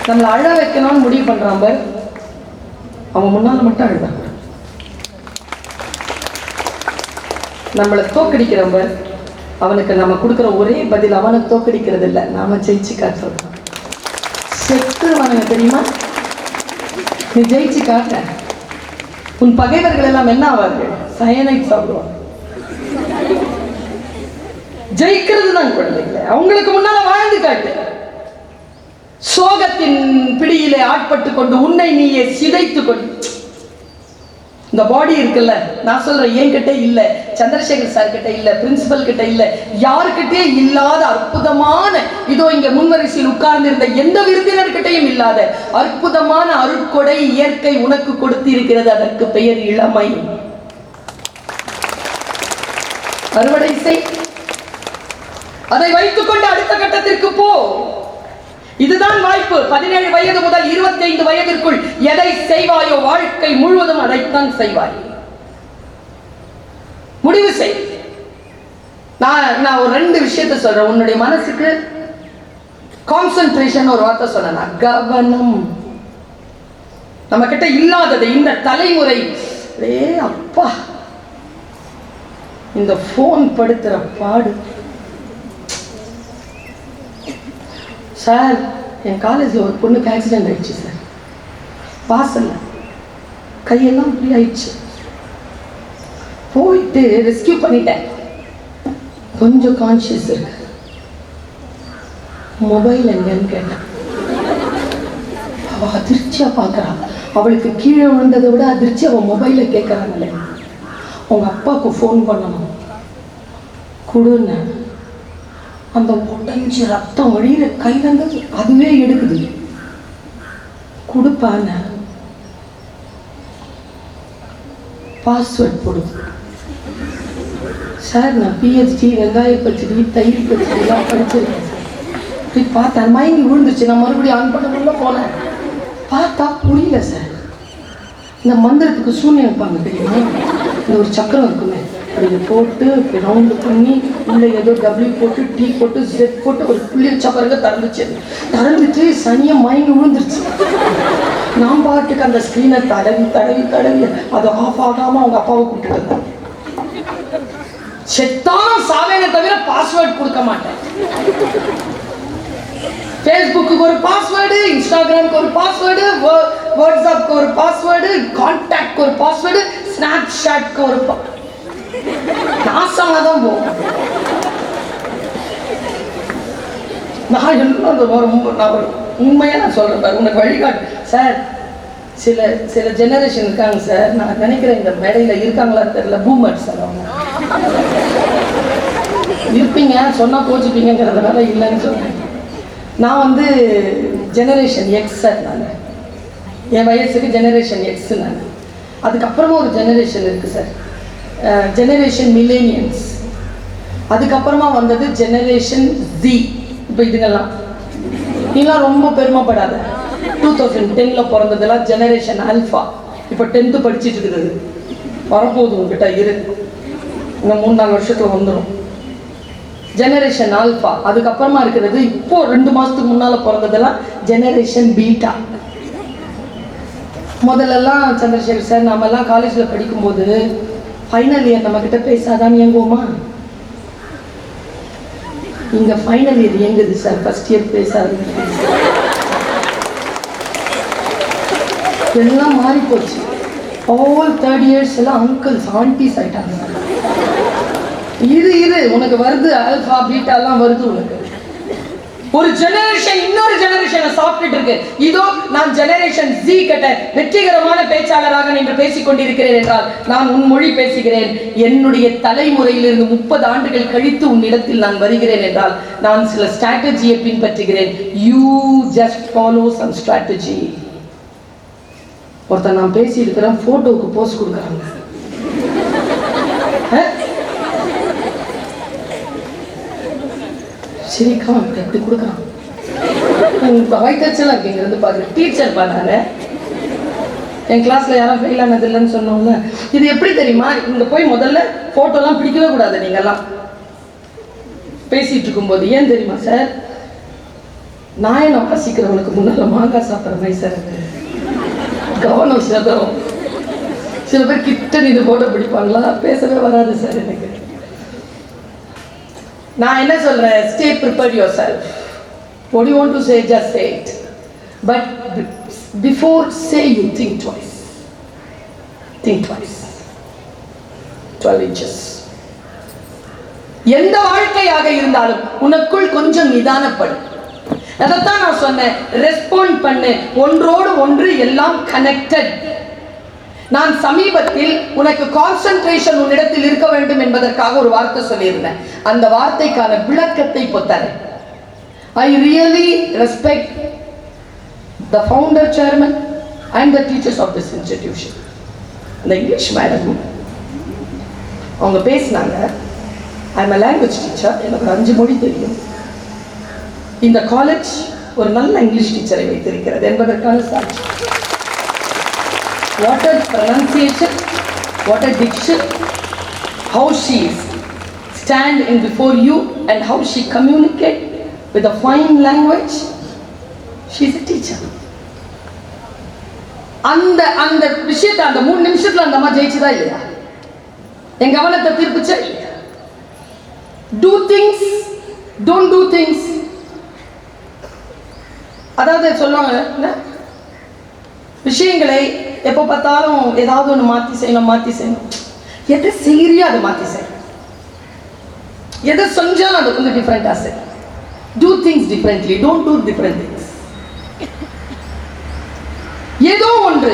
நம்மளை அழ வைக்கணும்னு முடிவு பண்றான் பார், அவன் முன்னால மட்டும் அழுதான். நம்மளை தோக்கடிக்கிறவன் பார், அவனுக்கு நம்ம கொடுக்குற ஒரே பதில் அவனை தோக்கடிக்கிறது இல்லை, நாம ஜெயிச்சு காட்டுறது. செத்துருவானுங்க தெரியுமா? நீ ஜெயிச்சு காட்ட, உன் பகைவர்கள் எல்லாம் என்ன ஆவார்கள்? சயனைட் சாப்பிடுவாங்க. ஜெயிக்கிறது தான் குழந்தைகளை, அவங்களுக்கு முன்னால வாழ்ந்து காட்டு. சோகத்தின் பிடியிலே ஆட்பட்டு கொண்டு உன்னை நீயே சிதைத்து கொண்டு, இந்த பாடி இருக்குல்ல, நான் சொல்றேன், என்கிட்ட இல்ல, சந்திரசேகர் சார் கிட்ட இல்ல, பிரின்சிபல் கிட்ட இல்ல, யாருக்கிட்டே இல்லாத அற்புதமான, இதோ இங்க முன்வரிசையில் உட்கார்ந்து இருந்த எந்த விருந்தினர்கிட்டையும் இல்லாத அற்புதமான அருட்கொடை இயற்கை உனக்கு கொடுத்து இருக்கிறது. அதற்கு பெயர் இளமை. அறுவடை செய், அதை வைத்துக் கொண்டு அடுத்த கட்டத்திற்கு போ. இதுதான் வாய்ப்பு. 17 வயது முதல் 25 வயதிற்குள் எதை செய்வாயோ வாழ்க்கை முழுவதும் அதைத்தான் செய்வாய். முடிவு செய். நான் ஒரு 2 விஷயத்தை சொல்றேன். உன்னுடைய மனசுக்கு கான்சென்ட்ரேஷன் ஒரு வார்த்தை சொன்ன, கவனம். நம்ம கிட்ட இல்லாதது இந்த தலைமுறை, அப்பா இந்த போன் படுத்துற பாடு. சார், என் காலேஜில் ஒரு பொண்ணுக்கு ஆக்சிடென்ட் ஆயிடுச்சு சார். வாசல்ல கையெல்லாம் இப்படி ஆயிடுச்சு. போயிட்டு ரெஸ்கியூ பண்ணிட்டேன். கொஞ்சம் கான்சியஸ் இருக்கு. மொபைல் எங்கன்னு கேட்டேன். அவள் அதிர்ச்சியா பார்க்குறான். அவளுக்கு கீழே விழுந்ததை விட அதிர்ச்சி அவள் மொபைலை கேட்குறாங்களே. உங்க அப்பாவுக்கு ஃபோன் பண்ணணும் கொடுன்னு. அந்த உடஞ்சி ரத்தம் வழியில கையில அதுவே எடுக்குது. கொடுப்பான பாஸ்வேர்ட் போடு. சார், நான் பிஹெச்டி வெங்காய பச்சடி தயிர் பச்சடி எல்லாம் படிச்சிருக்கேன். இப்படி பார்த்தேன், மயங்கி விழுந்துச்சு. நான் மறுபடியும் ஆன் பண்ண போனேன். பார்த்தா புரியல சார். இந்த மந்திரத்துக்கு சூன்யம் வைப்பாங்க தெரியுமா? இந்த ஒரு சக்கரம் இருக்குமே, அப்படி போட்டு ரவுண்டு பண்ணி உள்ள ஏதோ டபிள்யூ போட்டு டீ போட்டு செட் போட்டு ஒரு புள்ளி வச்சா பாருங்க, திறந்துட்டு சனியை மயங்கி விழுந்துருச்சு. நான் பாட்டுக்கு அந்த ஸ்க்ரீனை தடவி தடவி தடவி அதை ஆஃப் ஆகாம அவங்க அப்பாவை கூப்பிட்டு செத்தாலும் சாவேனை தவிர பாஸ்வேர்ட் கொடுக்க மாட்டேன். ஃபேஸ்புக்கு ஒரு பாஸ்வேர்டு, இன்ஸ்டாகிராமுக்கு ஒரு பாஸ்வேர்டு, வாட்ஸ்அப்க்கு ஒரு பாஸ்வேர்டு, கான்டாக்ட்க்கு ஒரு பாஸ்வேர்டு, ஸ்னாப்சாட்க்கு ஒரு நாசமாக தான் போகும். நான் உண்மையா நான் சொல்றேன் பாரு, உனக்கு வழிகாட்டு சார். சில ஜெனரேஷன் இருக்காங்க சார், நான் நினைக்கிறேன் இந்த மேடையில இருக்காங்களான்னு தெரியல, பூமர்ஸ் சார். அவங்க இருப்பீங்க, சொன்னா கோச்சுப்பீங்கிறதுனால இல்லைன்னு சொன்னேன். நான் வந்து ஜெனரேஷன் எக்ஸ் சார். நான் என் வயசுக்கு ஜெனரேஷன் எக்ஸ். நான் அதுக்கப்புறமா ஒரு ஜெனரேஷன் இருக்கு சார், ஜெனரேஷன் மில்லேனியன்ஸ். அதுக்கப்புறமா வந்தது ஜெனரேஷன் ஜி. இப்போ இதுங்கெல்லாம் நீங்களாம் ரொம்ப பெருமைப்படாத. 2010 பிறந்ததெல்லாம் ஜெனரேஷன் ஆல்ஃபா. இப்போ 10th படிச்சுட்டு இருக்குது. வரப்போகுது உங்ககிட்ட இரு, இன்னும் 3-4 வருஷத்துல வந்துடும் ஜெனரேஷன் ஆல்ஃபா. அதுக்கப்புறமா இருக்கிறது இப்போ 2 மாசத்துக்கு முன்னால பிறந்ததெல்லாம் ஜெனரேஷன் பீட்டா. முதல்லலாம் சந்திரசேகர் சார், நாமெல்லாம் காலேஜில் படிக்கும்போது ஃபைனல் இயர் நம்ம கிட்ட பேசாதான் இயங்குவோமா? இங்க ஃபைனல் இயர் இயங்குது சார், ஃபர்ஸ்ட் இயர் பேசாது. எல்லாம் மாறி போச்சு. ஆல் 3rd years எல்லாம் அங்கிள்ஸ் ஆண்டிஸ் ஆயிட்டாங்க. இரு உனக்கு வருது, ஆல்பா பீட்டாலாம் வருது உனக்கு. ஒரு ஜெனரேஷன் இன்னொரு ஜெனரேஷனை சாப்பிட்டுட்டு இருக்கு. இதோ நான் ஜெனரேஷன் ஜி கிட்ட வெற்றிகரமான பேச்சாளராக நின்று பேசிக் கொண்டிருக்கிறேன் என்றால் நான் உன் மொழி பேசுகிறேன். என்னுடைய தலைமுறையிலிருந்து 30 ஆண்டுகள் கழித்து உன்னிடத்தில் நான் வருகிறேன் என்றால் நான் சில ஸ்ட்ராட்டஜியை பின்பற்றுகிறேன். You just follow some strategy. ஒருத்தர் நான் பேசி இருக்கிறேன், போட்டோவுக்கு போஸ்ட் கொடுக்குறாங்க. சரிக்கா எப்படி கொடுக்குறான்? வயிற்றுச்சலாம் இருக்கீங்க பாருங்க. டீச்சர் பண்ணாங்க என் கிளாஸில் யாரும் ஃபெயில் ஆனது இல்லைன்னு சொன்னோம்ல. இது எப்படி தெரியுமா? இங்கே போய் முதல்ல ஃபோட்டோலாம் பிடிக்கவே கூடாது. நீங்கள்லாம் பேசிகிட்டு இருக்கும்போது ஏன் தெரியுமா சார்? நாயனை வாசிக்கிறவனுக்கு முன்னால் மாங்காய் சாப்பிட்ற மாதிரி சார் அது கவனம் சதம். சில பேர் கிட்ட நின்று ஃபோட்டோ பிடிப்பாங்களா? பேசவே வராது சார் எனக்கு. நான் என்ன சொல்கிறேன்? Stay prepare your self. What do you want to say? Just say it. But before say you think twice. Think twice. 12 inches. எந்த வாழ்க்கையாக இருந்தாலும் உனக்குள் கொஞ்சம் நிதானப்படு. அதைத்தான் நான் சொன்னேன். ரெஸ்பாண்ட் பண்ணு. ஒன்றோடு ஒன்று எல்லாம் கனெக்டட். நான் சமீபத்தில் உனக்கு கான்சென்ட்ரேஷன் உன்னிடத்தில் இருக்க வேண்டும் என்பதற்காக ஒரு வார்த்தை சொல்லியிருந்தேன். அந்த வார்த்தைக்கான விளக்கத்தை பொத்தரேன். I really respect the founder, chairman and the teachers of this institution. The English madam, அவங்க பேசினாங்க. I am a language teacher. எனக்கு 5 மொழி தெரியும். இந்த காலேஜ் ஒரு நல்ல இங்கிலீஷ் டீச்சரை வைத்திருக்கிறது என்பதற்கான சாட்சி. What a pronunciation, what a diction, how she stand in before you and how she communicate with a fine language. She is a teacher. அந்த விஷயத்தை அந்த 3 நிமிஷத்துல அந்த அம்மா ஜெயிச்சுதா இல்லையா? என் கவனத்தை திருப்பிச்சா இல்லையா? Do things, don't do things. அதாவது சொல்லுவாங்க, விஷயங்களை எப்போ பார்த்தாலும் ஏதாவது ஒன்று மாற்றி செய்யணும். எதை செய்யறியோ அதை மாற்றி செய்யணும். எதை செஞ்சாலும் அது கொஞ்சம் டிஃப்ரெண்டாக செய்யும். Do things differently. Don't do different things. ஏதோ ஒன்று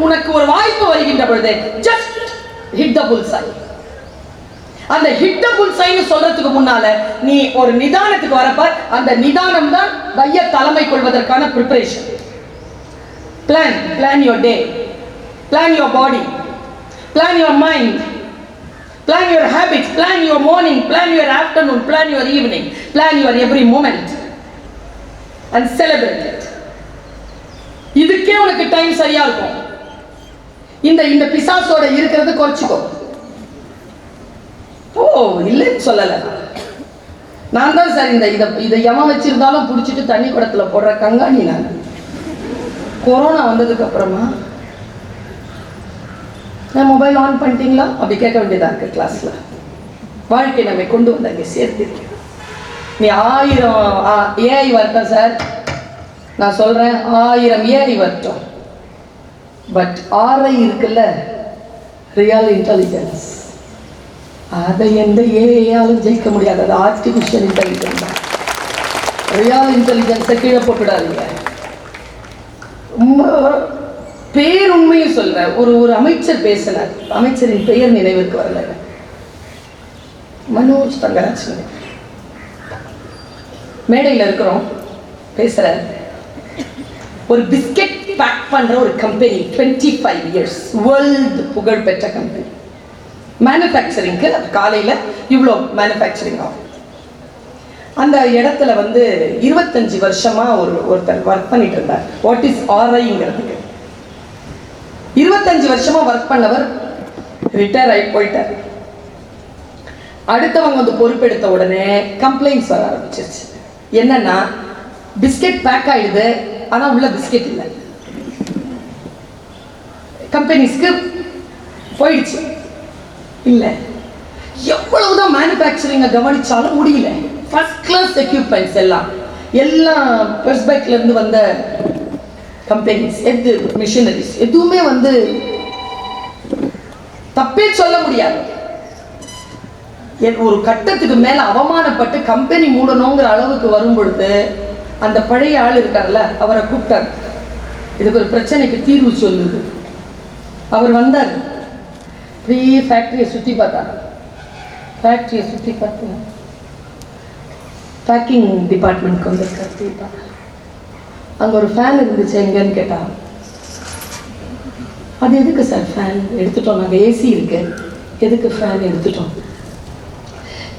உனக்கு ஒரு வாய்ப்பு வருகின்ற பொழுது just hit the bullseye. அந்த hit the bullseye சொல்றதுக்கு முன்னால நீ ஒரு நிதானத்துக்கு வரப்ப அந்த நிதானம் தான் வைய தலைமை கொள்வதற்கான preparation. Plan your day. Plan your body. Plan your mind. Plan your habits, plan your morning, plan your afternoon, plan your evening, plan your every moment and celebrate it. இதுக்கே உனக்கு டைம் சரியா இருக்கும். இந்த பிசாசோட இருக்கிறது குறைச்சிக்கோ. ஓ இல்லைன்னு சொல்லலை. நான் தான் சார் இதை எவன் வச்சிருந்தாலும் பிடிச்சிட்டு தண்ணி குடத்துல போடுற கங்காணி. நான் கொரோனா வந்ததுக்கு அப்புறமா மொபைல் ஆன் பண்ணிட்டீங்களா அப்படி கேட்க வேண்டியதாக இருக்குது கிளாஸில். வாழ்க்கை நம்ம கொண்டு வந்து அங்கே சேர்த்திருக்கேன். நீ 1000 ஏஐ வரட்டும் சார், நான் சொல்கிறேன் 1000 ஏஐ வரட்டும். பட் ஆர்ஐ இருக்குல்ல, ரியல் இன்டெலிஜென்ஸ், அதை எந்த ஏஐயாலும் ஜெயிக்க முடியாது. அது ஆர்டிஃபிஷியல் இன்டெலிஜென்ஸ் தான். ரியல் இன்டெலிஜென்ஸை கீழே போட்டுடாதீங்க. பேர் உண்மையும் சொல்றேன். ஒரு அமைச்சர் பேசினார். அமைச்சரின் பெயர் நினைவிற்கு வரல. மனோஜ் தங்கராஜ். மேடையில் இருக்கிறோம், பேசுற ஒரு பிஸ்கெட் பேக் பண்ற ஒரு கம்பெனி, 25 years வேர்ல்டு புகழ் பெற்ற கம்பெனி. மேனுஃபேக்சரிங்க்கு காலையில் இவ்வளோ மேனுஃபேக்சரிங் ஆகும். அந்த இடத்துல 25 வருஷமா ஒருத்தர் ஒர்க் பண்ணிட்டு இருந்தார். வாட் இஸ் ஆர்ஐங்கிறதுக்கு 25 வருஷமா ஒர்க் பண்ணவர் ரிட்டையர் ஆகி போயிட்டார். அடுத்தவங்க பொறுப்பெடுத்த உடனே கம்ப்ளைண்ட்ஸ் வர ஆரம்பிச்சிருச்சு. என்னன்னா, பிஸ்கெட் பேக் ஆயிடுது, ஆனா உள்ள பிஸ்கெட் இல்லை. கம்பெனிஸ்க்கு போயிடுச்சு. இல்லை, எவ்வளவுதான் மேனுஃபேக்சரிங்கை கவனிச்சாலும் முடியல. ஃபர்ஸ்ட் கிளாஸ் எக்யூப்மெண்ட்ஸ் எல்லாம் பெர்ஸ்பெக்ட்ல இருந்து வந்த கம்பெனிஸ், மிஷினரிஸ் எதுவுமே தப்பே சொல்ல முடியாது. ஒரு கட்டத்துக்கு மேல அவமானப்பட்டு கம்பெனி மூடணுங்கிற அளவுக்கு வரும் பொழுது அந்த பழைய ஆள் இருக்கார்ல, அவரை கூப்பிட்டார். இதுக்கு ஒரு பிரச்சனைக்கு தீர்வு சொல்லுது. அவர் வந்தார். அப்படியே ஃபேக்டரியை சுற்றி பார்த்தார். ஃபேக்டரியை சுற்றி பார்த்து பேக்கிங் டிபார்ட்மெண்ட்க்கு வந்திருக்கார். அங்கே ஒரு ஃபேன் இருந்துச்சு, எங்கன்னு கேட்டால், அது எதுக்கு சார் ஃபேன் எடுத்துட்டோம், நாங்கள் ஏசி இருக்கு, எதுக்கு ஃபேன் எடுத்துட்டோம்?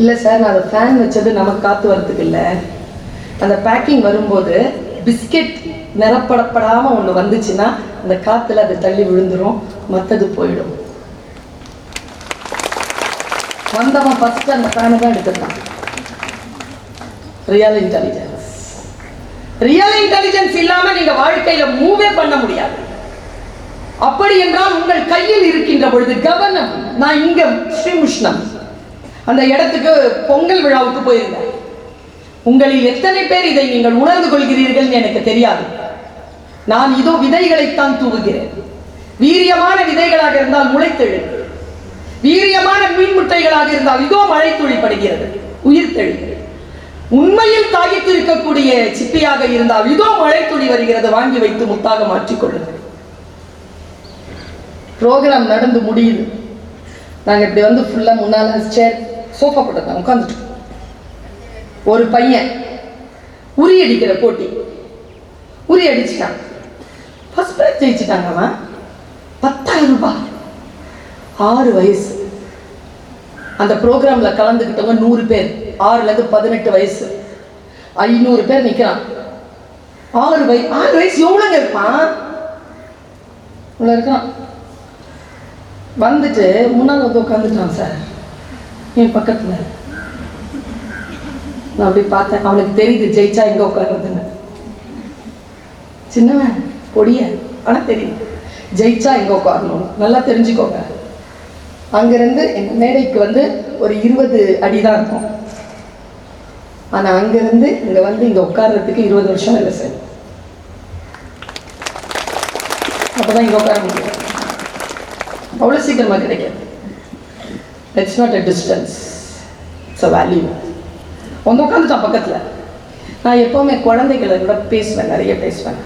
இல்லை சார், நான் அதை ஃபேன் வச்சது நமக்கு காற்று வரத்துக்கு இல்லை, அந்த பேக்கிங் வரும்போது பிஸ்கெட் நிரப்படப்படாமல் ஒன்று வந்துச்சுன்னா அந்த காற்றுல அது தள்ளி விழுந்துடும், மற்றது போயிடும். வந்தவன் ஃபஸ்ட்டு அந்த ஃபேனை தான் எடுத்துட்டான். Real intelligence. ரியல் இன்டெலிஜென்ஸ் இல்லாமல் நீங்கள் வாழ்க்கையில் மூவே பண்ண முடியாது. அப்படி என்றால் உங்கள் கையில் இருக்கின்ற பொழுது கவனம். நான் இங்கே ஸ்ரீமுஷ்ணம் அந்த இடத்துக்கு பொங்கல் விழாவுக்கு போயிருந்தேன். உங்களில் எத்தனை பேர் இதை நீங்கள் உணர்ந்து கொள்கிறீர்கள் எனக்கு தெரியாது. நான் இதோ விதைகளைத்தான் தூவுகிறேன். வீரியமான விதைகளாக இருந்தால் முளைத்தெழு, வீரியமான மீன் முட்டைகளாக இருந்தால் இதோ மழை துளிப்படுகிறது, உயிர் தெழுகிறது. உண்மையில் தாகித்து இருக்கக்கூடிய சிப்பியாக இருந்தால் இதோ மழை துளி வருகிறது, வாங்கி வைத்து முத்தாக மாற்றிக்கொள்ளுங்கள். ப்ரோக்ராம் நடந்து முடியுது. நாங்கள் இப்படி வந்து ஃபுல்லாக முன்னால் சேர் சோஃபா போட்டு உட்காந்துட்டோம். ஒரு பையன் உரி அடிக்கிற போட்டி உரி அடிச்சுட்டான். First prize ஜெயிச்சுட்டாங்க. அவன் 10,000 ரூபாய், 6 வயசு. அந்த ப்ரோக்ராமில் கலந்துக்கிட்டவங்க 100 பேர், 6லேருந்து 18 வயசு, 500 பேர் நிற்கிறான். 6 வயசு எவ்வளோங்க இருப்பான்? இவ்வளோ இருக்கான். வந்துட்டு முன்னால் வந்து உட்காந்துட்டான் சார் என் பக்கத்தில். நான் அப்படி பார்த்தேன். அவனுக்கு தெரியுது ஜெயிச்சா எங்கே உட்கார்றதுன்னு. சின்னவன் பொடிய, ஆனால் தெரியுது ஜெயிச்சா எங்கே உட்காரணும். நல்லா தெரிஞ்சுக்கோங்க. அங்கேருந்து எங்கள் மேடைக்கு வந்து ஒரு 20 அடி தான் இருக்கும். ஆனால் அங்கேருந்து இங்கே வந்து இங்கே உட்கார்றதுக்கு 20 வருஷம் இல்லை சார். அப்போ தான் இங்கே உட்கார முடியும். அவ்வளோ சீக்கிரமாக கிடைக்காது. It's not a distance, it's a value. வந்து உட்காந்துட்டான் பக்கத்தில். நான் எப்போவுமே குழந்தைகளை கூட பேசுவேன், நிறைய பேசுவேன்.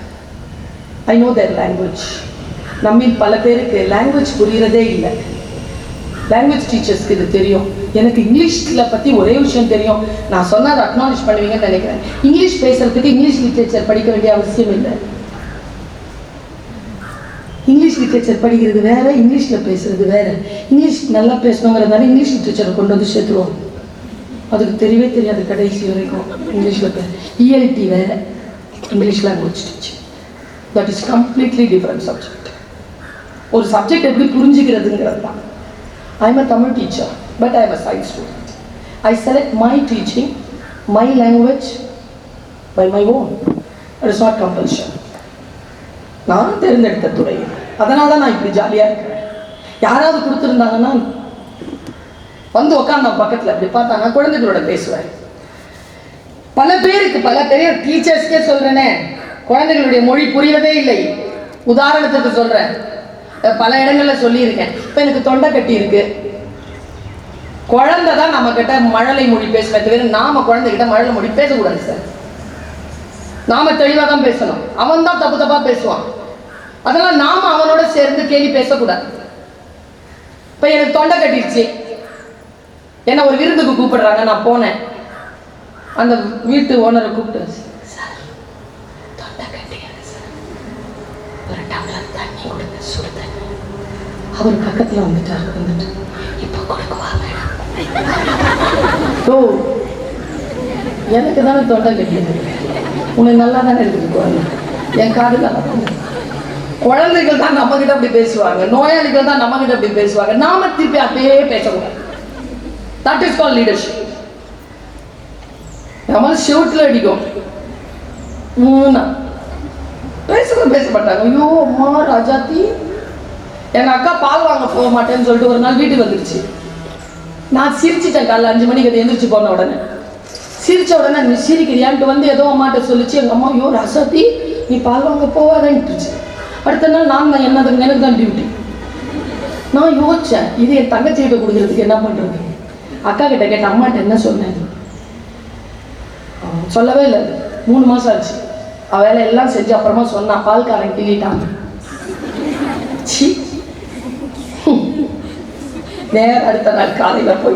I know their language. நம்மில் பல பேருக்கு லாங்குவேஜ் புரிகிறதே இல்லை. லாங்குவேஜ் டீச்சர்ஸ்க்கு இது தெரியும். எனக்கு இங்கிலீஷில் பற்றி ஒரே விஷயம் தெரியும். நான் சொன்னால் அதை அக்னாலேஜ் பண்ணுவீங்கன்னு நினைக்கிறேன். இங்கிலீஷ் பேசுறதுக்கு இங்கிலீஷ் லிட்ரேச்சர் படிக்க வேண்டிய அவசியம் இல்லை. இங்கிலீஷ் லிட்ரேச்சர் படிக்கிறது வேறு, இங்கிலீஷில் பேசுகிறது வேறு. இங்கிலீஷ் நல்லா பேசணுங்கிறதுனால இங்கிலீஷ் லிட்ரேச்சரை கொண்டு வந்து சேர்த்துருவோம். அதுக்கு தெரியவே தெரியாது கடைசி வரைக்கும். இங்கிலீஷில் இஎல்டி வேறு, English language teacher. That is completely different subject. ஒரு சப்ஜெக்ட் எப்படி புரிஞ்சுக்கிறதுங்கிறது தான். I am a Tamil teacher, but I am a science student. I select my teaching, my language by my own. It is not compulsion. நான் தேர்ந்தெடுத்த துறை. அதனால தான் நான் இப்படி ஜாலியாக இருக்கிறேன். யாராவது கொடுத்துருந்தாங்கன்னா வந்து உட்காந்து பக்கத்தில் இப்படி பார்த்தா நான் குழந்தைகளோட பேசுவேன். பல பெரிய டீச்சர்ஸ்க்கே சொல்கிறேனே, குழந்தைகளுடைய மொழி புரியவதே இல்லை. உதாரணத்துக்கு சொல்கிறேன், பல இடங்களில் சொல்லியிருக்கேன். இப்போ எனக்கு தொண்டை கட்டி இருக்கு. குழந்தை தான் நம்மக்கிட்ட மழலை மொழி பேசுவேன் தவிர நாம குழந்தைகிட்ட மழலை மொழி பேசக்கூடாது சார். நாம தெளிவாக தான் பேசணும். அவன் தான் தப்பு தப்பாக பேசுவான். அதெல்லாம் நாம அவனோட சேர்ந்து கேள்வி பேசக்கூடாது. இப்போ எனக்கு தொண்டை கட்டிடுச்சு, என்ன ஒரு விருந்துக்கு கூப்பிடுறாங்க. நான் போனேன். அந்த வீட்டு ஓனரை கூப்பிட்டு, சார் தொண்டை கட்டிடுங்க சார், ஒரு டம்ளர் தண்ணி கொடுங்க, சுடு தண்ணி. அவர் பக்கத்தில் வந்துட்டு இப்போ கொடுக்குவா மேடம். ஓ, எனக்கு தானே தொண்டை கட்டியது, உனக்கு நல்லா தானே இருக்குது. என் காது நல்லா தான். குழந்தைகள் தான் நம்ம கிட்ட அப்படி பேசுவாங்க, நோயாளிகள் தான் நம்ம கிட்ட அப்படி பேசுவாங்க. நாம திருப்பி அப்படியே பேசக்கூடாது. That is call leadership. நம்ம ஷூட்டில் அடிக்கும் பேச மாட்டாங்க. ஐயோ அம்மா ராஜாத்தி, எங்க அக்கா பால் வாங்க போக மாட்டேன்னு சொல்லிட்டு ஒரு நாள் வீட்டுக்கு வந்துருச்சு. நான் சிரிச்சிட்டேன். காலைல 5 மணிக்கு அதை எந்திரிச்சு போன உடனே சிரிச்ச உடனே நீ சிரிக்கிறியான்ட்டு வந்து ஏதோ அம்மாட்ட சொல்லிச்சு. எங்கள் அம்மா ஐயோ ராசாத்தி நீ பால் வாங்க போவாதான்ட்டுருச்சு. அடுத்த நாள் நான் தான் என்னதுங்க, எனக்கு தான் டியூட்டி. நான் யோசித்தேன், இது என் தங்கச்சிகிட்ட கொடுக்குறதுக்கு என்ன பண்ணுறது. அக்கா கிட்ட கேட்டேன், அம்மாட்ட என்ன சொன்னேன். சொல்லவே இல்லை. 3 மாதம் ஆச்சு. அவள் வேலை எல்லாம் செஞ்சு அப்புறமா சொன்னான், பால்காரன் கிள்ளிட்டான். சி நேர அடுத்த நாள் காலையில் போய்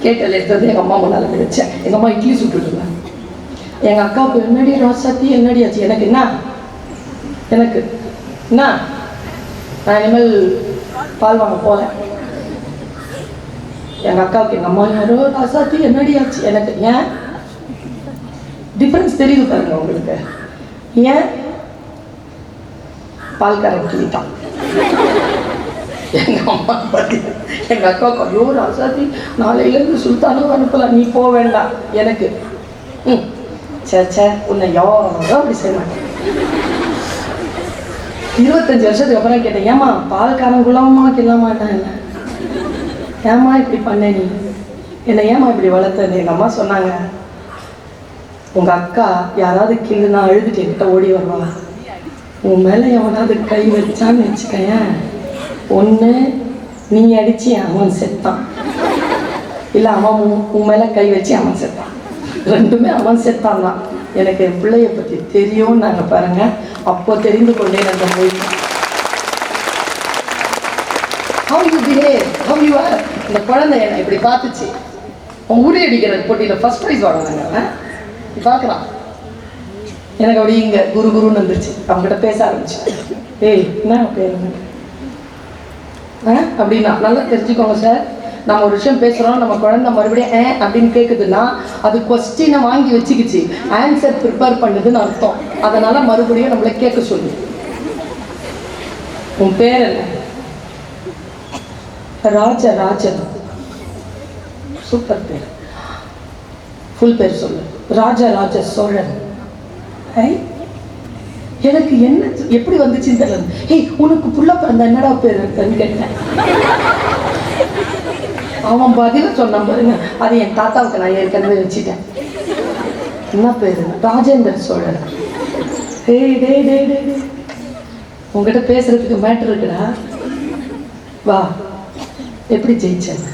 கேட்டல் எடுத்தது எங்கள் அம்மா முன்னால் விழிச்சேன். எங்கள் அம்மா இட்லி சுட்டுருந்தாங்க. எங்கள் அக்காவுக்கு என்னடி ராசாத்தி என்னடி ஆச்சு. எனக்கு என்ன நான் இனிமேல் பால் வாங்க போகிறேன். எங்கள் அக்காவுக்கு எங்கள் அம்மா யாரோ ராசாத்தி என்னடி ஆச்சு. எனக்கு ஏன் டிஃப்ரென்ஸ் தெரியுது பாருங்க உங்களுக்கு. ஏன் பால்காரன் கிளித்தான். எங்கள் அம்மா பற்றி எங்கள் அக்காவுக்கு ஐயோ ராசாதி நாளையிலேருந்து சுல்தானும் அனுப்பலாம், நீ போக வேண்டாம் எனக்கு. சே உன்னை யாரும் அப்படி செய்ய மாட்டேன். 25 வருஷத்துக்கு அப்புறம் கேட்டேன், ஏமா பால்காரன் குலாமா கில்லாமாட்டான் என்ன, ஏமா இப்படி பண்ண நீ, என்னை ஏமா இப்படி வளர்த்தது? எங்கள் அம்மா சொன்னாங்க, உங்கள் அக்கா யாராவது கிள்ளுனா அழுதுட்டு என்கிட்ட ஓடி வருவா, உன் மேலே எவனாவது கை வச்சான்னு வச்சுக்கேன், ஒன்று நீ அடித்து அவன் செத்தான், இல்லை அவன் உன் மேலே கை வச்சு அவன் செத்தான், ரெண்டுமே அவன் செத்தான் தான். எனக்கு என் பிள்ளைய பற்றி தெரியும் நாங்கள் பாருங்க, அப்போ தெரிந்து கொண்டே நாங்கள் போயிட்டோம். How you behave, how you are. இந்த குழந்தை என்னை இப்படி பார்த்துச்சு, உன் உரி அடிக்கிற போட்டியில் ஃபர்ஸ்ட் ப்ரைஸ் வாங்கினாங்க பார்க்கலாம். எனக்கு அப்படி இங்கே குருன்னு வந்துருச்சு, அவங்ககிட்ட பேச ஆரம்பிச்சு, ஏய் என்ன பேருங்க அப்படின்னா, நல்லா தெரிஞ்சுக்கோங்க சார், நம்ம ஒரு விஷயம் பேசுகிறோம், நம்ம குழந்தை மறுபடியும் அப்படின்னு கேட்குதுன்னா அது கொஸ்டினை வாங்கி வச்சுக்கிச்சு, ஆன்சர் ப்ரிப்பேர் பண்ணுதுன்னு அர்த்தம். அதனால் மறுபடியும் நம்மளை கேட்க சொல்லு. உன் பேர் என்ன? ராஜன். சூப்பர் பேர். ஃபுல் பேர் சொல்லு. ராஜராஜ சோழன். எனக்கு என்ன எப்படி வந்துச்சுன்னு தெரியல. ஏய் உனக்கு புள்ள பிறந்த என்னடா பேர் இருக்குன்னு கேட்டேன். அவன் பதில சொன்னான் பாருங்க, அது என் தாத்தாவுக்கு நான் ஏற்கனவே வச்சுட்டேன். என்ன பேரு? ராஜேந்திர சோழன். உங்ககிட்ட பேசுறதுக்கு மேட்டர் இருக்குடா, வா. எப்படி ஜெயிச்சேன்?